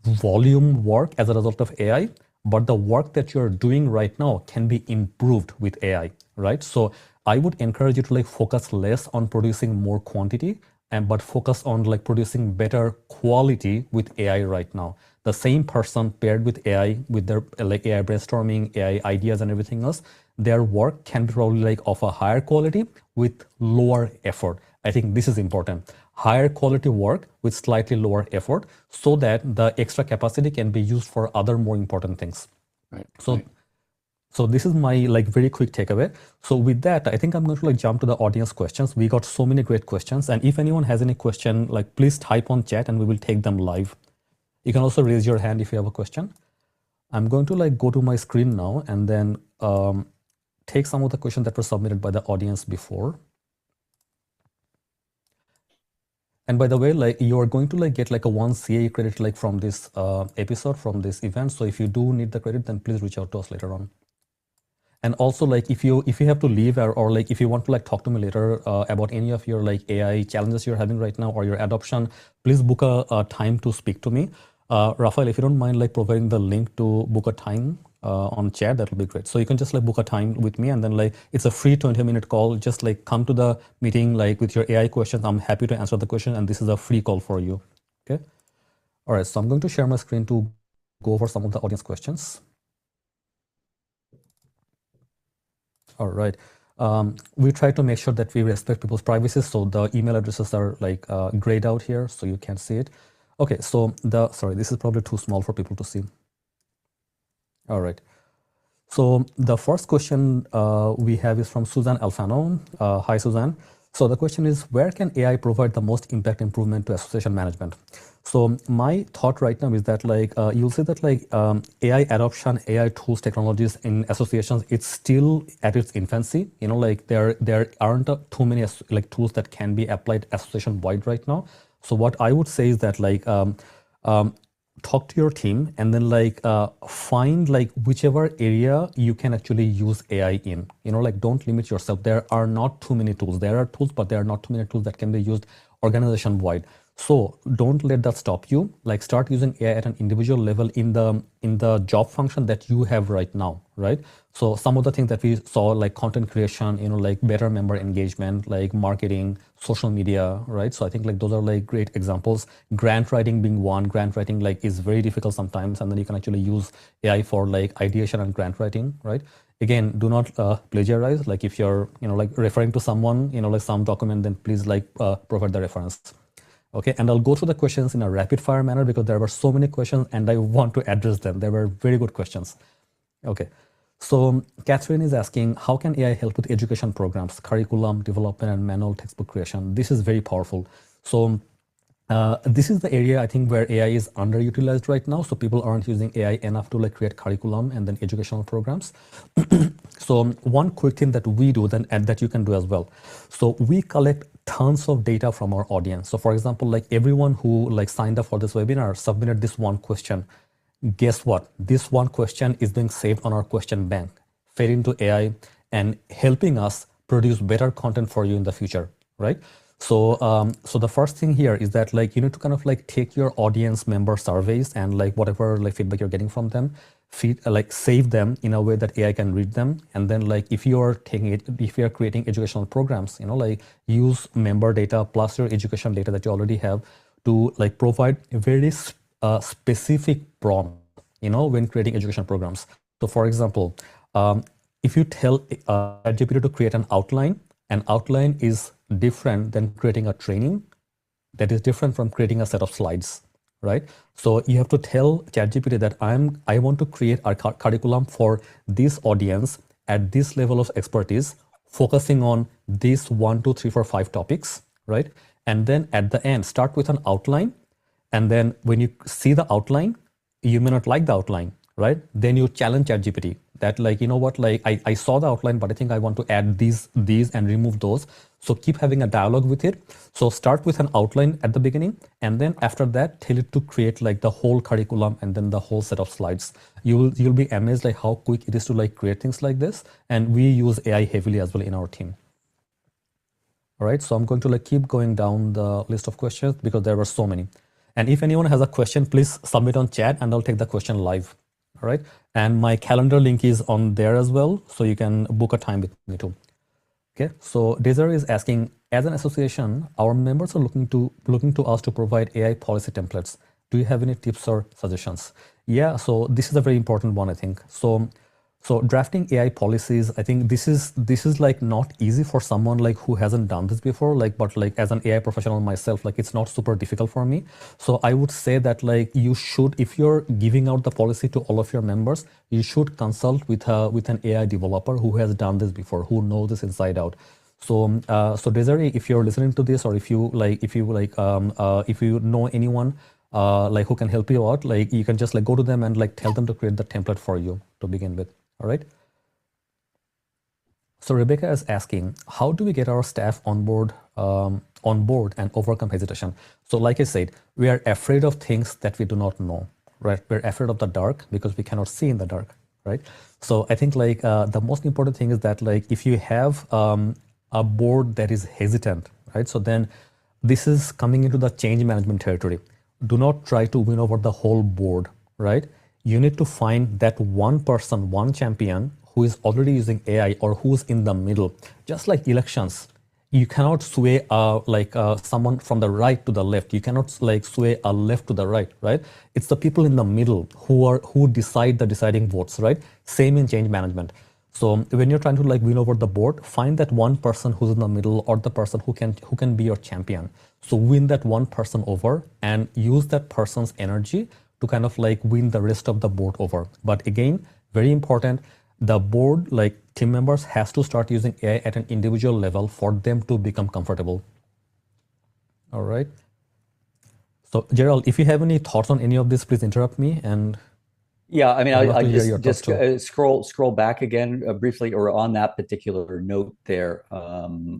volume work as a result of AI, but the work that you're doing right now can be improved with AI, right? So I would encourage you to like focus less on producing more quantity but focus on like producing better quality with AI right now. The same person paired with AI, with their like AI brainstorming, AI ideas and everything else, their work can be probably like of a higher quality with lower effort. I think this is important. Higher quality work with slightly lower effort so that the extra capacity can be used for other more important things. Right. So this is my like very quick takeaway. So with that, I think I'm going to like jump to the audience questions. We got so many great questions. And if anyone has any question, like please type on chat and we will take them live. You can also raise your hand if you have a question. I'm going to like go to my screen now and then take some of the questions that were submitted by the audience before. And by the way, like you are going to like get like a 1 CAE credit like from this episode, from this event. So if you do need the credit, then please reach out to us later on. And also like if you have to leave or like if you want to like talk to me later about any of your like AI challenges you're having right now or your adoption, please book a time to speak to me. Rafael, if you don't mind like providing the link to book a time on chat, that will be great. So you can just like book a time with me and then like it's a free 20-minute call. Just like come to the meeting like with your AI questions. I'm happy to answer the question and this is a free call for you. Okay. All right. So I'm going to share my screen to go over some of the audience questions. All right. We try to make sure that we respect people's privacy. So the email addresses are like grayed out here so you can see it. Okay, so sorry, this is probably too small for people to see. All right. So the first question we have is from Suzanne Alfano. Hi, Suzanne. So the question is, where can AI provide the most impact improvement to association management? So my thought right now is that like you'll see that like AI adoption, AI tools, technologies in associations, it's still at its infancy. Like there aren't too many like tools that can be applied association wide right now. So what I would say is that like talk to your team and then like find like whichever area you can actually use AI in. Like don't limit yourself. There are not too many tools. There are tools, but there are not too many tools that can be used organization wide. So don't let that stop you. Like start using AI at an individual level in the job function that you have right now, right? So some of the things that we saw, like content creation, like better member engagement, like marketing, social media, right? So I think like those are like great examples. Grant writing being one. Grant writing like is very difficult sometimes, and then you can actually use AI for like ideation and grant writing, right? Again, do not plagiarize. Like if you're like referring to someone, like some document, then please like provide the reference. Okay, and I'll go through the questions in a rapid fire manner because there were so many questions and I want to address them. They were very good questions. Okay, so Catherine is asking, how can AI help with education programs, curriculum development, and manual textbook creation? This is very powerful. So this is the area I think where AI is underutilized right now. So people aren't using AI enough to like create curriculum and then educational programs. So one quick thing that we do then and that you can do as well. So we collect tons of data from our audience. So for example, like everyone who like signed up for this webinar submitted this one question. Guess what? This one question is being saved on our question bank, fed into AI and helping us produce better content for you in the future, right? So the first thing here is that like you need to kind of like take your audience member surveys and like whatever like feedback you're getting from them, like save them in a way that AI can read them, and then like if you're creating educational programs, like use member data plus your education data that you already have to like provide a very specific prompt, when creating education programs. So for example, if you tell ChatGPT to create an outline is different than creating a training that is different from creating a set of slides, right? So you have to tell ChatGPT that I want to create a curriculum for this audience at this level of expertise, focusing on these 1, 2, 3, 4, 5 topics, right? And then at the end, start with an outline. And then when you see the outline, you may not like the outline, right? Then you challenge ChatGPT that like, like I saw the outline, but I think I want to add these and remove those. So keep having a dialogue with it. So start with an outline at the beginning, and then after that, tell it to create like the whole curriculum and then the whole set of slides. You'll be amazed like how quick it is to like create things like this. And we use AI heavily as well in our team. All right, so I'm going to like keep going down the list of questions because there were so many. And if anyone has a question, please submit on chat and I'll take the question live. All right. And my calendar link is on there as well. So you can book a time with me too. Okay. So Desiree is asking, as an association, our members are looking to us to provide AI policy templates. Do you have any tips or suggestions? Yeah. So this is a very important one, I think. So drafting AI policies, I think this is like not easy for someone like who hasn't done this before, like, but like as an AI professional myself, like it's not super difficult for me. So I would say that like you should, if you're giving out the policy to all of your members, you should consult with an AI developer who has done this before, who knows this inside out. So so Desiree, if you're listening to this, or if you know anyone like who can help you out, like you can just like go to them and like tell them to create the template for you to begin with. All right. So Rebecca is asking, how do we get our staff on board and overcome hesitation? So like I said, we are afraid of things that we do not know, right? We're afraid of the dark because we cannot see in the dark, right? So I think like the most important thing is that like if you have a board that is hesitant, right? So then this is coming into the change management territory. Do not try to win over the whole board, right? You need to find that one person, one champion who is already using AI or who's in the middle. Just like elections, you cannot sway someone from the right to the left. You cannot like sway a left to the right, right? It's the people in the middle who decide the deciding votes, right? Same in change management. So when you're trying to like win over the board, find that one person who's in the middle or the person who can be your champion. So win that one person over and use that person's energy to kind of like win the rest of the board over. But again, very important, the board, like team members, has to start using AI at an individual level for them to become comfortable. All right. So Gerald, if you have any thoughts on any of this, please interrupt me. And yeah, I mean, I just scroll back again briefly, or on that particular note there.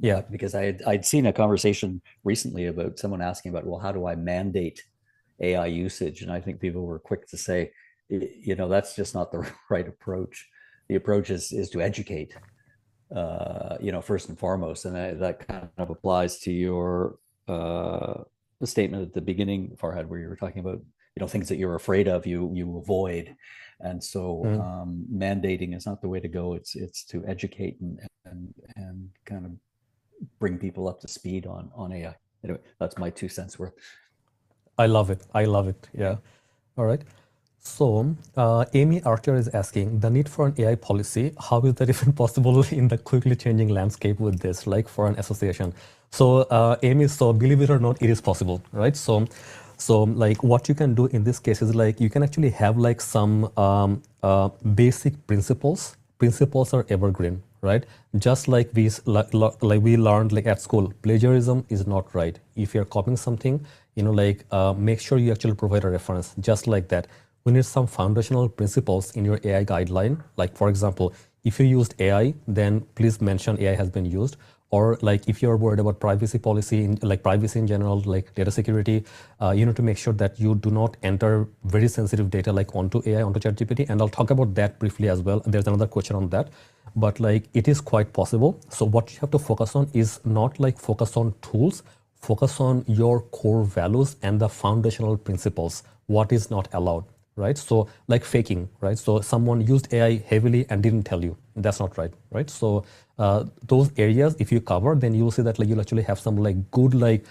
Yeah, because I'd seen a conversation recently about someone asking about, well, how do I mandate AI usage? And I think people were quick to say, that's just not the right approach. The approach is to educate, first and foremost, and that kind of applies to your statement at the beginning, Farhad, where you were talking about things that you're afraid of, you avoid, and so mandating is not the way to go. It's to educate and kind of bring people up to speed on AI. Anyway, that's my 2 cents worth. I love it. I love it. Yeah. All right. So Amy Archer is asking the need for an AI policy. How is that even possible in the quickly changing landscape with this, like for an association? So Amy, so believe it or not, it is possible, right? So like what you can do in this case is like you can actually have like some basic principles. Principles are evergreen, right? Just like we learned like at school, plagiarism is not right. If you're copying something, make sure you actually provide a reference. Just like that, we need some foundational principles in your AI guideline. Like for example, if you used AI, then please mention AI has been used. Or like if you're worried about privacy policy, like privacy in general, like data security, you need to make sure that you do not enter very sensitive data like onto AI, onto ChatGPT. And I'll talk about that briefly as well. There's another question on that, but like it is quite possible. So what you have to focus on is not like focus on tools, focus on your core values and the foundational principles, what is not allowed. Right? So like faking, right? So someone used AI heavily and didn't tell you. That's not right, right? So those areas, if you cover, then you'll see that like you'll actually have some like good like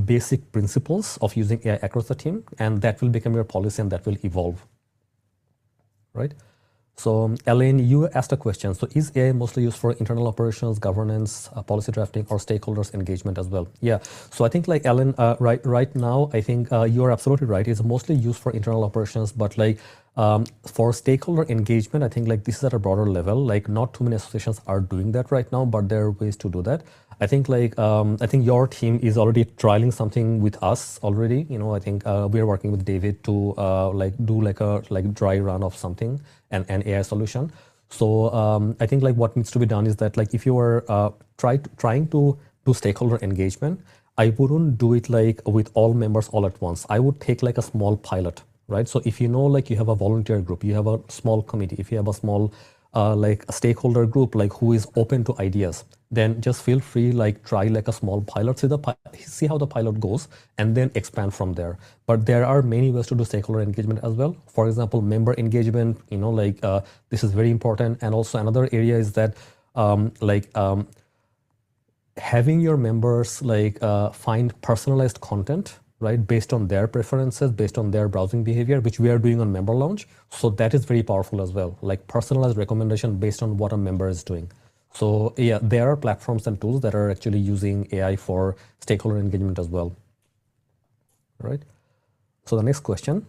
basic principles of using AI across the team, and that will become your policy and that will evolve, right? So Elaine, you asked a question. So is AI mostly used for internal operations, governance, policy drafting, or stakeholders engagement as well? Yeah. So I think like Ellen, right now, I think you're absolutely right. It's mostly used for internal operations, but like for stakeholder engagement, I think like this is at a broader level. Like not too many associations are doing that right now, but there are ways to do that. I think your team is already trialing something with us already. I think we are working with David to do a dry run of something and an AI solution. So I think like what needs to be done is that like if you are trying to do stakeholder engagement, I wouldn't do it like with all members all at once. I would take like a small pilot, right? So if like you have a volunteer group, you have a small committee, if you have a small like a stakeholder group like who is open to ideas, then just feel free like try like a small pilot, see how the pilot goes and then expand from there. But there are many ways to do stakeholder engagement as well. For example, member engagement, this is very important. And also another area is that having your members find personalized content, right, based on their preferences, based on their browsing behavior, which we are doing on Member Launch. So that is very powerful as well, like personalized recommendation based on what a member is doing. So yeah, there are platforms and tools that are actually using AI for stakeholder engagement as well, right? So the next question,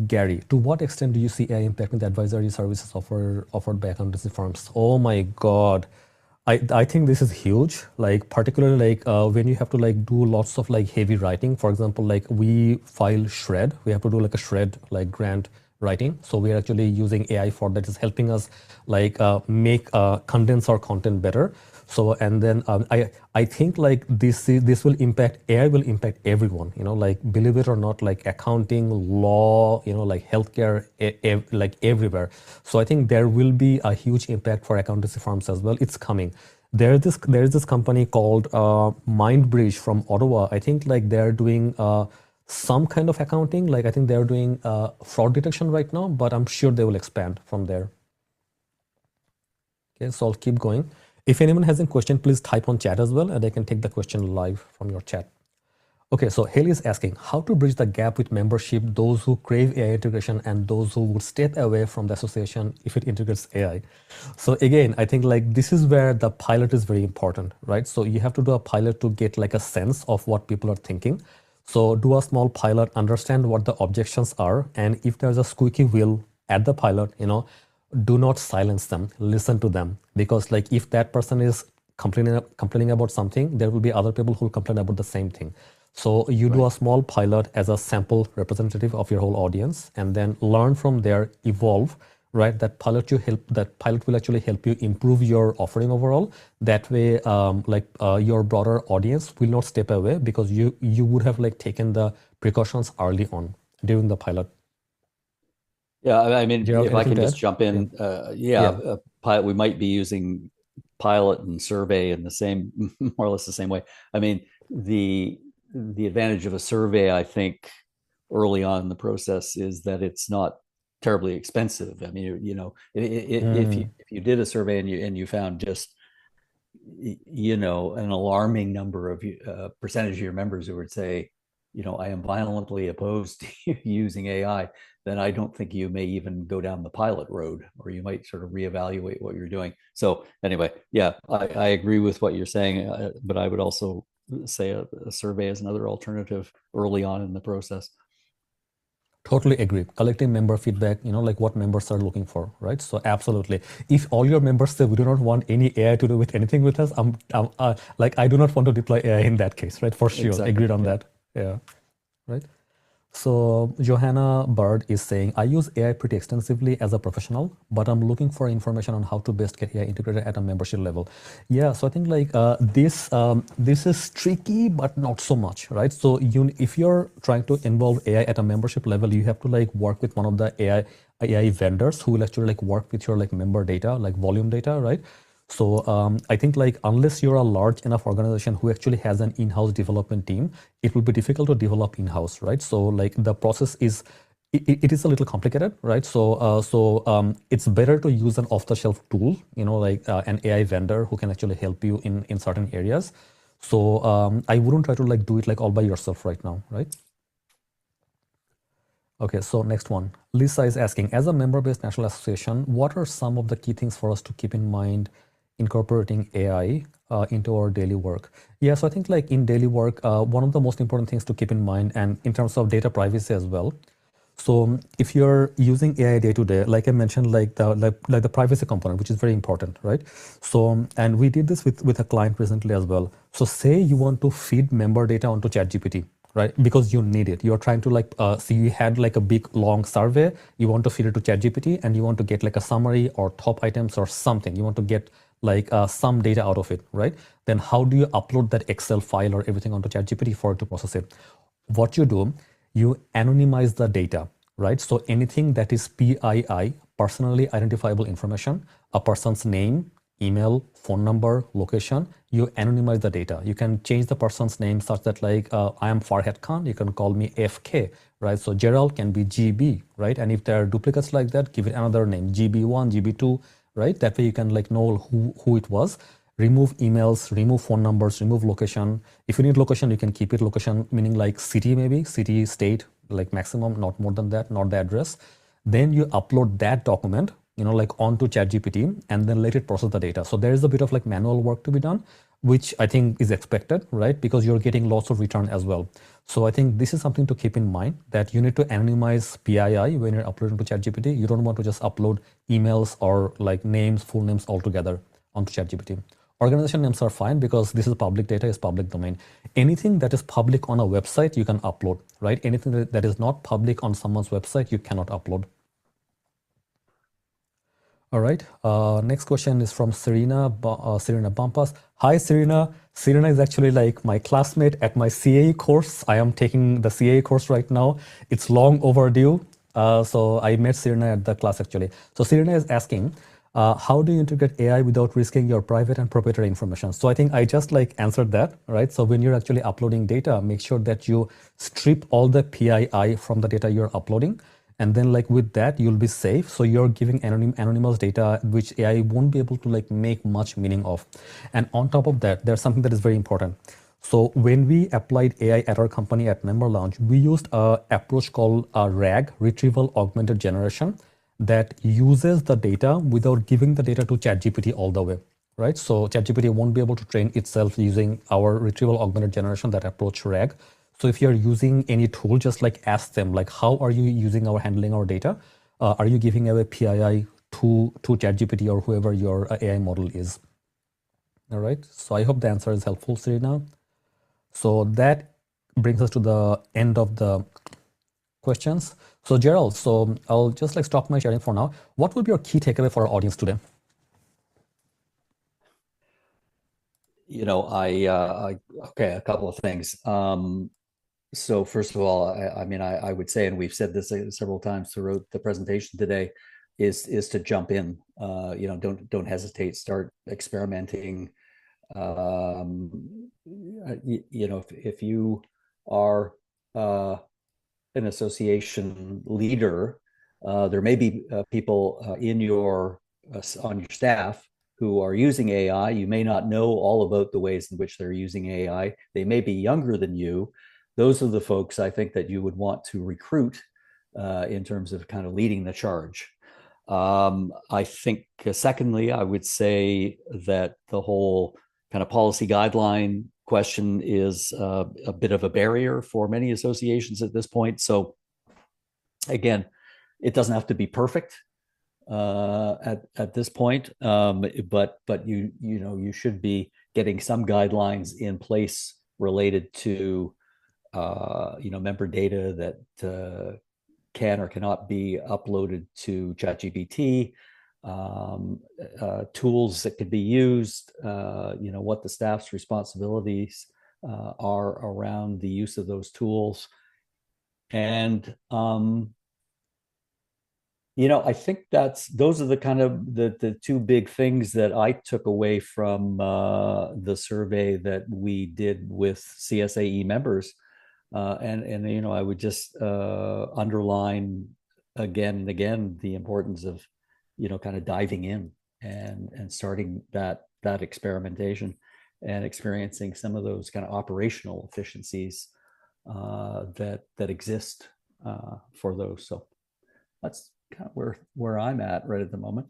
Gary, to what extent do you see AI impacting the advisory services offered by accountancy firms? Oh my God. I think this is huge, like particularly like when you have to like do lots of like heavy writing. For example, like we file shred, we have to do like a shred like grant writing. So we are actually using AI for that, is helping us like condense our content better. So and then I think like this will impact, AI will impact everyone, like believe it or not, like accounting, law, like healthcare, like everywhere. So I think there will be a huge impact for accountancy firms as well. It's coming. There is this company called MindBridge from Ottawa. I think like they're doing some kind of accounting. Like I think they're doing fraud detection right now, but I'm sure they will expand from there. Okay, so I'll keep going. If anyone has a question, please type on chat as well, and I can take the question live from your chat. Okay, so Haley is asking how to bridge the gap with membership, those who crave AI integration and those who would step away from the association if it integrates AI. So again, I think like this is where the pilot is very important, right? So you have to do a pilot to get like a sense of what people are thinking. So do a small pilot, understand what the objections are, and if there's a squeaky wheel at the pilot, do not silence them, listen to them, because like if that person is complaining about something, there will be other people who will complain about the same thing. So you do a small pilot as a sample representative of your whole audience, and then learn from there, evolve, right? That pilot will actually help you improve your offering overall. That way, your broader audience will not step away because you would have like taken the precautions early on during the pilot. Yeah, I mean, Gerald, if I can anything to just add? jump in, we might be using pilot and survey in the same, more or less the same way. I mean, the advantage of a survey, I think, early on in the process is that it's not terribly expensive. I mean, if you did a survey and you found just an alarming number of percentage of your members who would say, I am violently opposed to using AI, then I don't think you may even go down the pilot road, or you might sort of reevaluate what you're doing. So anyway, yeah, I agree with what you're saying, but I would also say a survey is another alternative early on in the process. Totally agree. Collecting member feedback, like what members are looking for, right? So absolutely. If all your members say we do not want any AI to do with anything with us, I do not want to deploy AI in that case, right? For sure. Exactly. Agreed on that. Yeah. Right. So Johanna Bird is saying, I use AI pretty extensively as a professional, but I'm looking for information on how to best get AI integrated at a membership level. Yeah, so I think this is tricky, but not so much, right? So if you're trying to involve AI at a membership level, you have to work with one of the AI vendors who will actually work with your member data, volume data, right? So I think unless you're a large enough organization who actually has an in-house development team, it will be difficult to develop in-house, right? So the process is it is a little complicated, right? So it's better to use an off-the-shelf tool, an AI vendor who can actually help you in certain areas. So I wouldn't try to do it all by yourself right now, right? Okay, so next one. Lisa is asking, as a member-based national association, what are some of the key things for us to keep in mind incorporating AI into our daily work? Yeah, so I think in daily work, one of the most important things to keep in mind, and in terms of data privacy as well. So if you're using AI day to day, like I mentioned, the privacy component, which is very important, right? So, and we did this with a client recently as well. So say you want to feed member data onto ChatGPT, right? Because you need it. You're trying to see you had a big long survey, you want to feed it to ChatGPT and you want to get a summary or top items or something. You want to get some data out of it, right? Then how do you upload that Excel file or everything onto ChatGPT for it to process it? What you do, you anonymize the data, right? So anything that is PII, personally identifiable information, a person's name, email, phone number, location, you anonymize the data. You can change the person's name such that I am Farhat Khan, you can call me FK, right? So Gerald can be GB, right? And if there are duplicates like that, give it another name, GB1, GB2, right? That way you can know who it was. Remove emails, remove phone numbers, remove location. If you need location, you can keep it location, meaning city maybe, city, state, maximum, not more than that, not the address. Then you upload that document, onto ChatGPT and then let it process the data. So there is a bit of manual work to be done, which I think is expected, right? Because you're getting lots of return as well. So I think this is something to keep in mind, that you need to anonymize PII when you're uploading to ChatGPT. You don't want to just upload emails or names, full names altogether onto ChatGPT. Organization names are fine because this is public data, is public domain. Anything that is public on a website, you can upload, right? Anything that is not public on someone's website, you cannot upload. All right. Next question is from Serena Bampas. Hi, Serena. Serena is actually my classmate at my CAE course. I am taking the CAE course right now. It's long overdue. So I met Serena at the class actually. So Serena is asking, how do you integrate AI without risking your private and proprietary information? So I think I just answered that, right? So when you're actually uploading data, make sure that you strip all the PII from the data you're uploading. And then with that, you'll be safe. So you're giving anonymous data, which AI won't be able to make much meaning of. And on top of that, there's something that is very important. So when we applied AI at our company at Member Lounge, we used an approach called RAG, Retrieval Augmented Generation, that uses the data without giving the data to ChatGPT all the way, right? So ChatGPT won't be able to train itself using our Retrieval Augmented Generation, that approach RAG. So if you're using any tool, just ask them, how are you using our handling our data? Are you giving away PII to ChatGPT or whoever your AI model is? All right. So I hope the answer is helpful, Serena. So that brings us to the end of the questions. So Gerald, so I'll just stop my sharing for now. What will be your key takeaway for our audience today? Okay, a couple of things. So first of all, I would say, and we've said this several times throughout the presentation today, is to jump in. Don't hesitate. Start experimenting. If you are an association leader, there may be people on your staff who are using AI. You may not know all about the ways in which they're using AI. They may be younger than you. Those are the folks I think that you would want to recruit in terms of kind of leading the charge. I think, secondly, I would say that the whole kind of policy guideline question is a bit of a barrier for many associations at this point. So again, it doesn't have to be perfect at this point, but you should be getting some guidelines in place related to member data that can or cannot be uploaded to ChatGPT, tools that could be used, what the staff's responsibilities are around the use of those tools. And, I think those are the kind of the two big things that I took away from the survey that we did with CSAE members. And I would just underline again and again the importance of kind of diving in and starting that experimentation and experiencing some of those kind of operational efficiencies that exist for those. So that's kind of where I'm at right at the moment.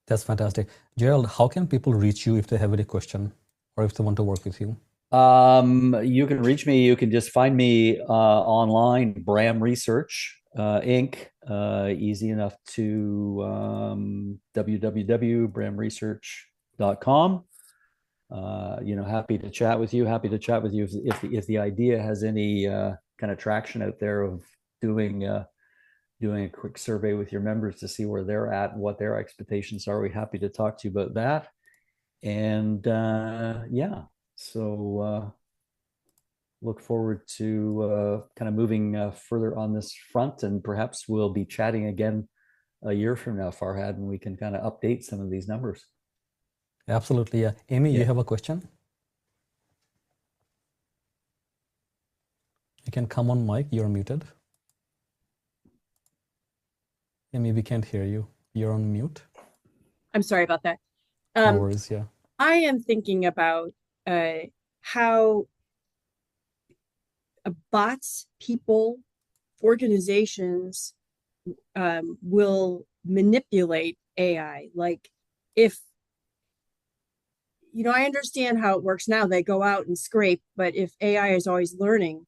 That's fantastic. Gerald, how can people reach you if they have any question or if they want to work with you? You can reach me. You can just find me online, Bram Research Inc. Easy enough to www.bramresearch.com. Happy to chat with you. Happy to chat with you if the idea has any kind of traction out there of doing a quick survey with your members to see where they're at, what their expectations are. We're happy to talk to you about that. And so look forward to kind of moving further on this front, and perhaps we'll be chatting again a year from now, Farhad, and we can kind of update some of these numbers. Absolutely, yeah. Amy, you have a question? You can come on mic, you're muted. Amy, we can't hear you. You're on mute. I'm sorry about that. No worries, yeah. I am thinking about how bots, people, organizations will manipulate AI. Like if, I understand how it works now. They go out and scrape, but if AI is always learning,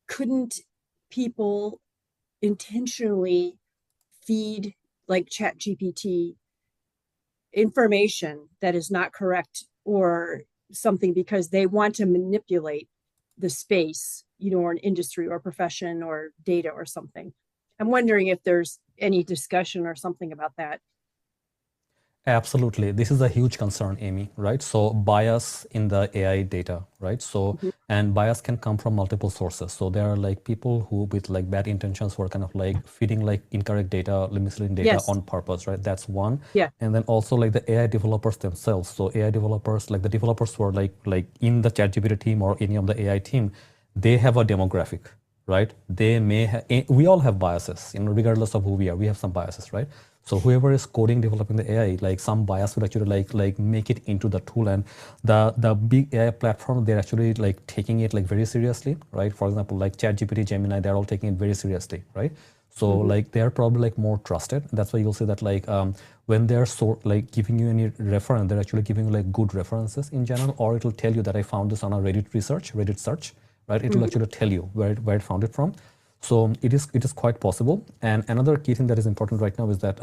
couldn't people intentionally feed like ChatGPT information that is not correct or something because they want to manipulate the space, or an industry or profession or data or something? I'm wondering if there's any discussion or something about that. Absolutely. This is a huge concern, Amy, right? So bias in the AI data, right? So, and bias can come from multiple sources. So there are like people who with like bad intentions who are kind of like feeding like incorrect data, misleading data on purpose, right? That's one. Yeah. And then also like the AI developers themselves. So AI developers, like the developers who are like in the ChatGPT team or any of the AI team, they have a demographic, right? They may have, we all have biases, regardless of who we are, we have some biases, right? So whoever is coding, developing the AI, like some bias would actually like make it into the tool, and the big AI platform, they're actually like taking it like very seriously, right? For example, like ChatGPT, Gemini, they're all taking it very seriously, right? So like they're probably like more trusted. That's why you'll see that like when they're like giving you any reference, they're actually giving you like good references in general, or it'll tell you that I found this on a Reddit search, right? It will actually tell you where it found it from. So it is quite possible. And another key thing that is important right now is that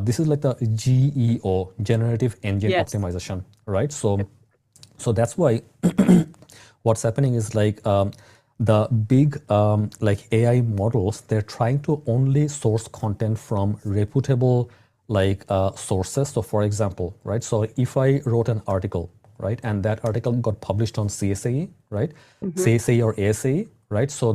this is like the GEO, generative engine optimization, right? So that's why what's happening is like the big like AI models, they're trying to only source content from reputable like sources. So for example, right? So if I wrote an article, right, and that article got published on CSAE, right? CSAE or ASAE, right? So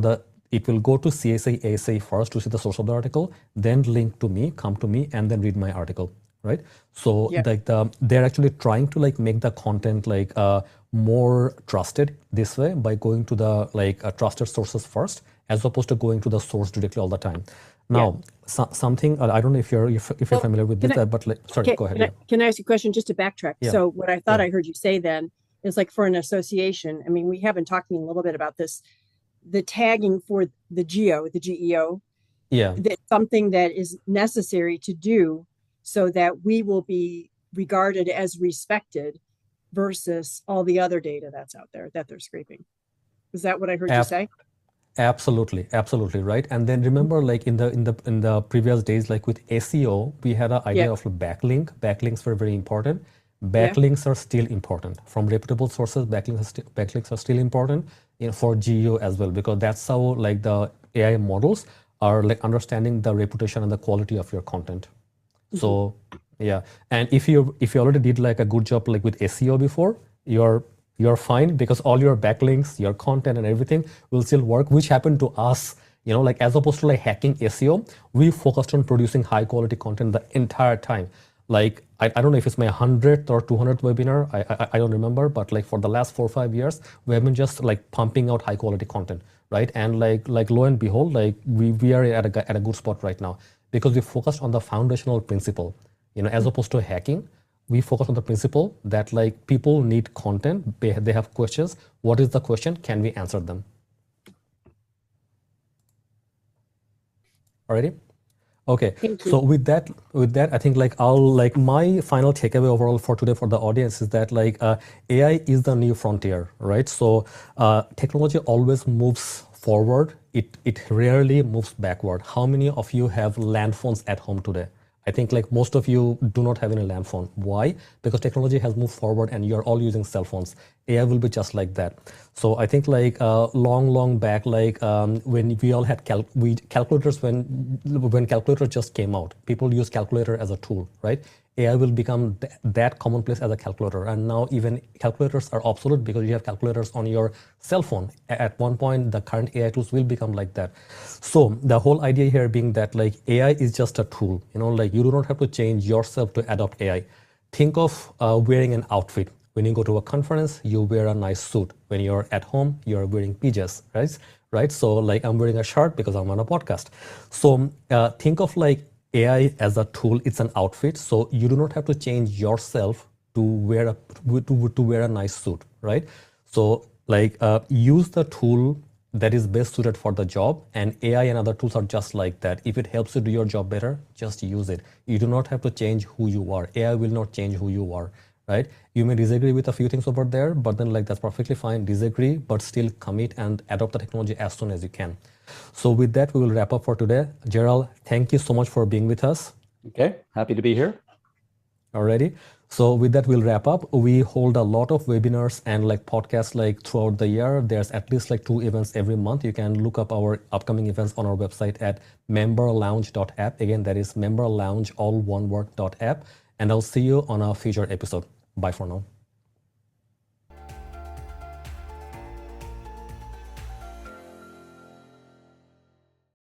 it will go to CSAE, ASAE first to see the source of the article, then link to me, come to me, and then read my article, right? So like they're actually trying to like make the content like more trusted this way by going to the trusted sources first, as opposed to going to the source directly all the time. Now, something I don't know if you're familiar with this, but sorry, go ahead. Can I ask you a question just to backtrack? Yeah. So what I thought I heard you say then is like for an association. I mean, we have been talking a little bit about this, the tagging for the GEO. Yeah. That's something that is necessary to do so that we will be regarded as respected versus all the other data that's out there that they're scraping. Is that what I heard you say? Absolutely, right. And then remember, like in the previous days, like with SEO, we had an idea of backlink. Backlinks were very important. Backlinks are still important from reputable sources. Backlinks are still important for GEO as well, because that's how like the AI models are like understanding the reputation and the quality of your content. So yeah, and if you already did like a good job like with SEO before, you're fine, because all your backlinks, your content and everything will still work, which happened to us, like as opposed to like hacking SEO, we focused on producing high quality content the entire time. Like, I don't know if it's my 100th or 200th webinar, I don't remember, but like for the last 4 or 5 years, we have been just like pumping out high quality content, right? And like lo and behold, like we are at a good spot right now, because we focused on the foundational principle, as opposed to hacking. We focus on the principle that like people need content, they have questions. What is the question? Can we answer them? Alrighty. Okay. So with that, I think like my final takeaway overall for today for the audience is that like AI is the new frontier, right? So technology always moves forward. It rarely moves backward. How many of you have land phones at home today? I think like most of you do not have any land phone. Why? Because technology has moved forward and you're all using cell phones. AI will be just like that. So I think like long back, like when we all had calculators, when calculator just came out, people use calculator as a tool, right? AI will become that commonplace as a calculator. And now even calculators are obsolete because you have calculators on your cell phone. At one point, the current AI tools will become like that. So the whole idea here being that like AI is just a tool, like you do not have to change yourself to adopt AI. Think of wearing an outfit. When you go to a conference, you wear a nice suit. When you're at home, you're wearing PJs, right? So like I'm wearing a shirt because I'm on a podcast. So think of like AI as a tool. It's an outfit. So you do not have to change yourself to wear a nice suit, right? So like use the tool that is best suited for the job, and AI and other tools are just like that. If it helps you do your job better, just use it. You do not have to change who you are. AI will not change who you are, right? You may disagree with a few things over there, but then like that's perfectly fine. Disagree, but still commit and adopt the technology as soon as you can. So with that, we will wrap up for today. Gerald, thank you so much for being with us. Okay, happy to be here. Alrighty. So with that, we'll wrap up. We hold a lot of webinars and like podcasts like throughout the year. There's at least like 2 events every month. You can look up our upcoming events on our website at memberlounge.app. Again, that is memberlounge, all one word, .app. And I'll see you on a future episode. Bye for now.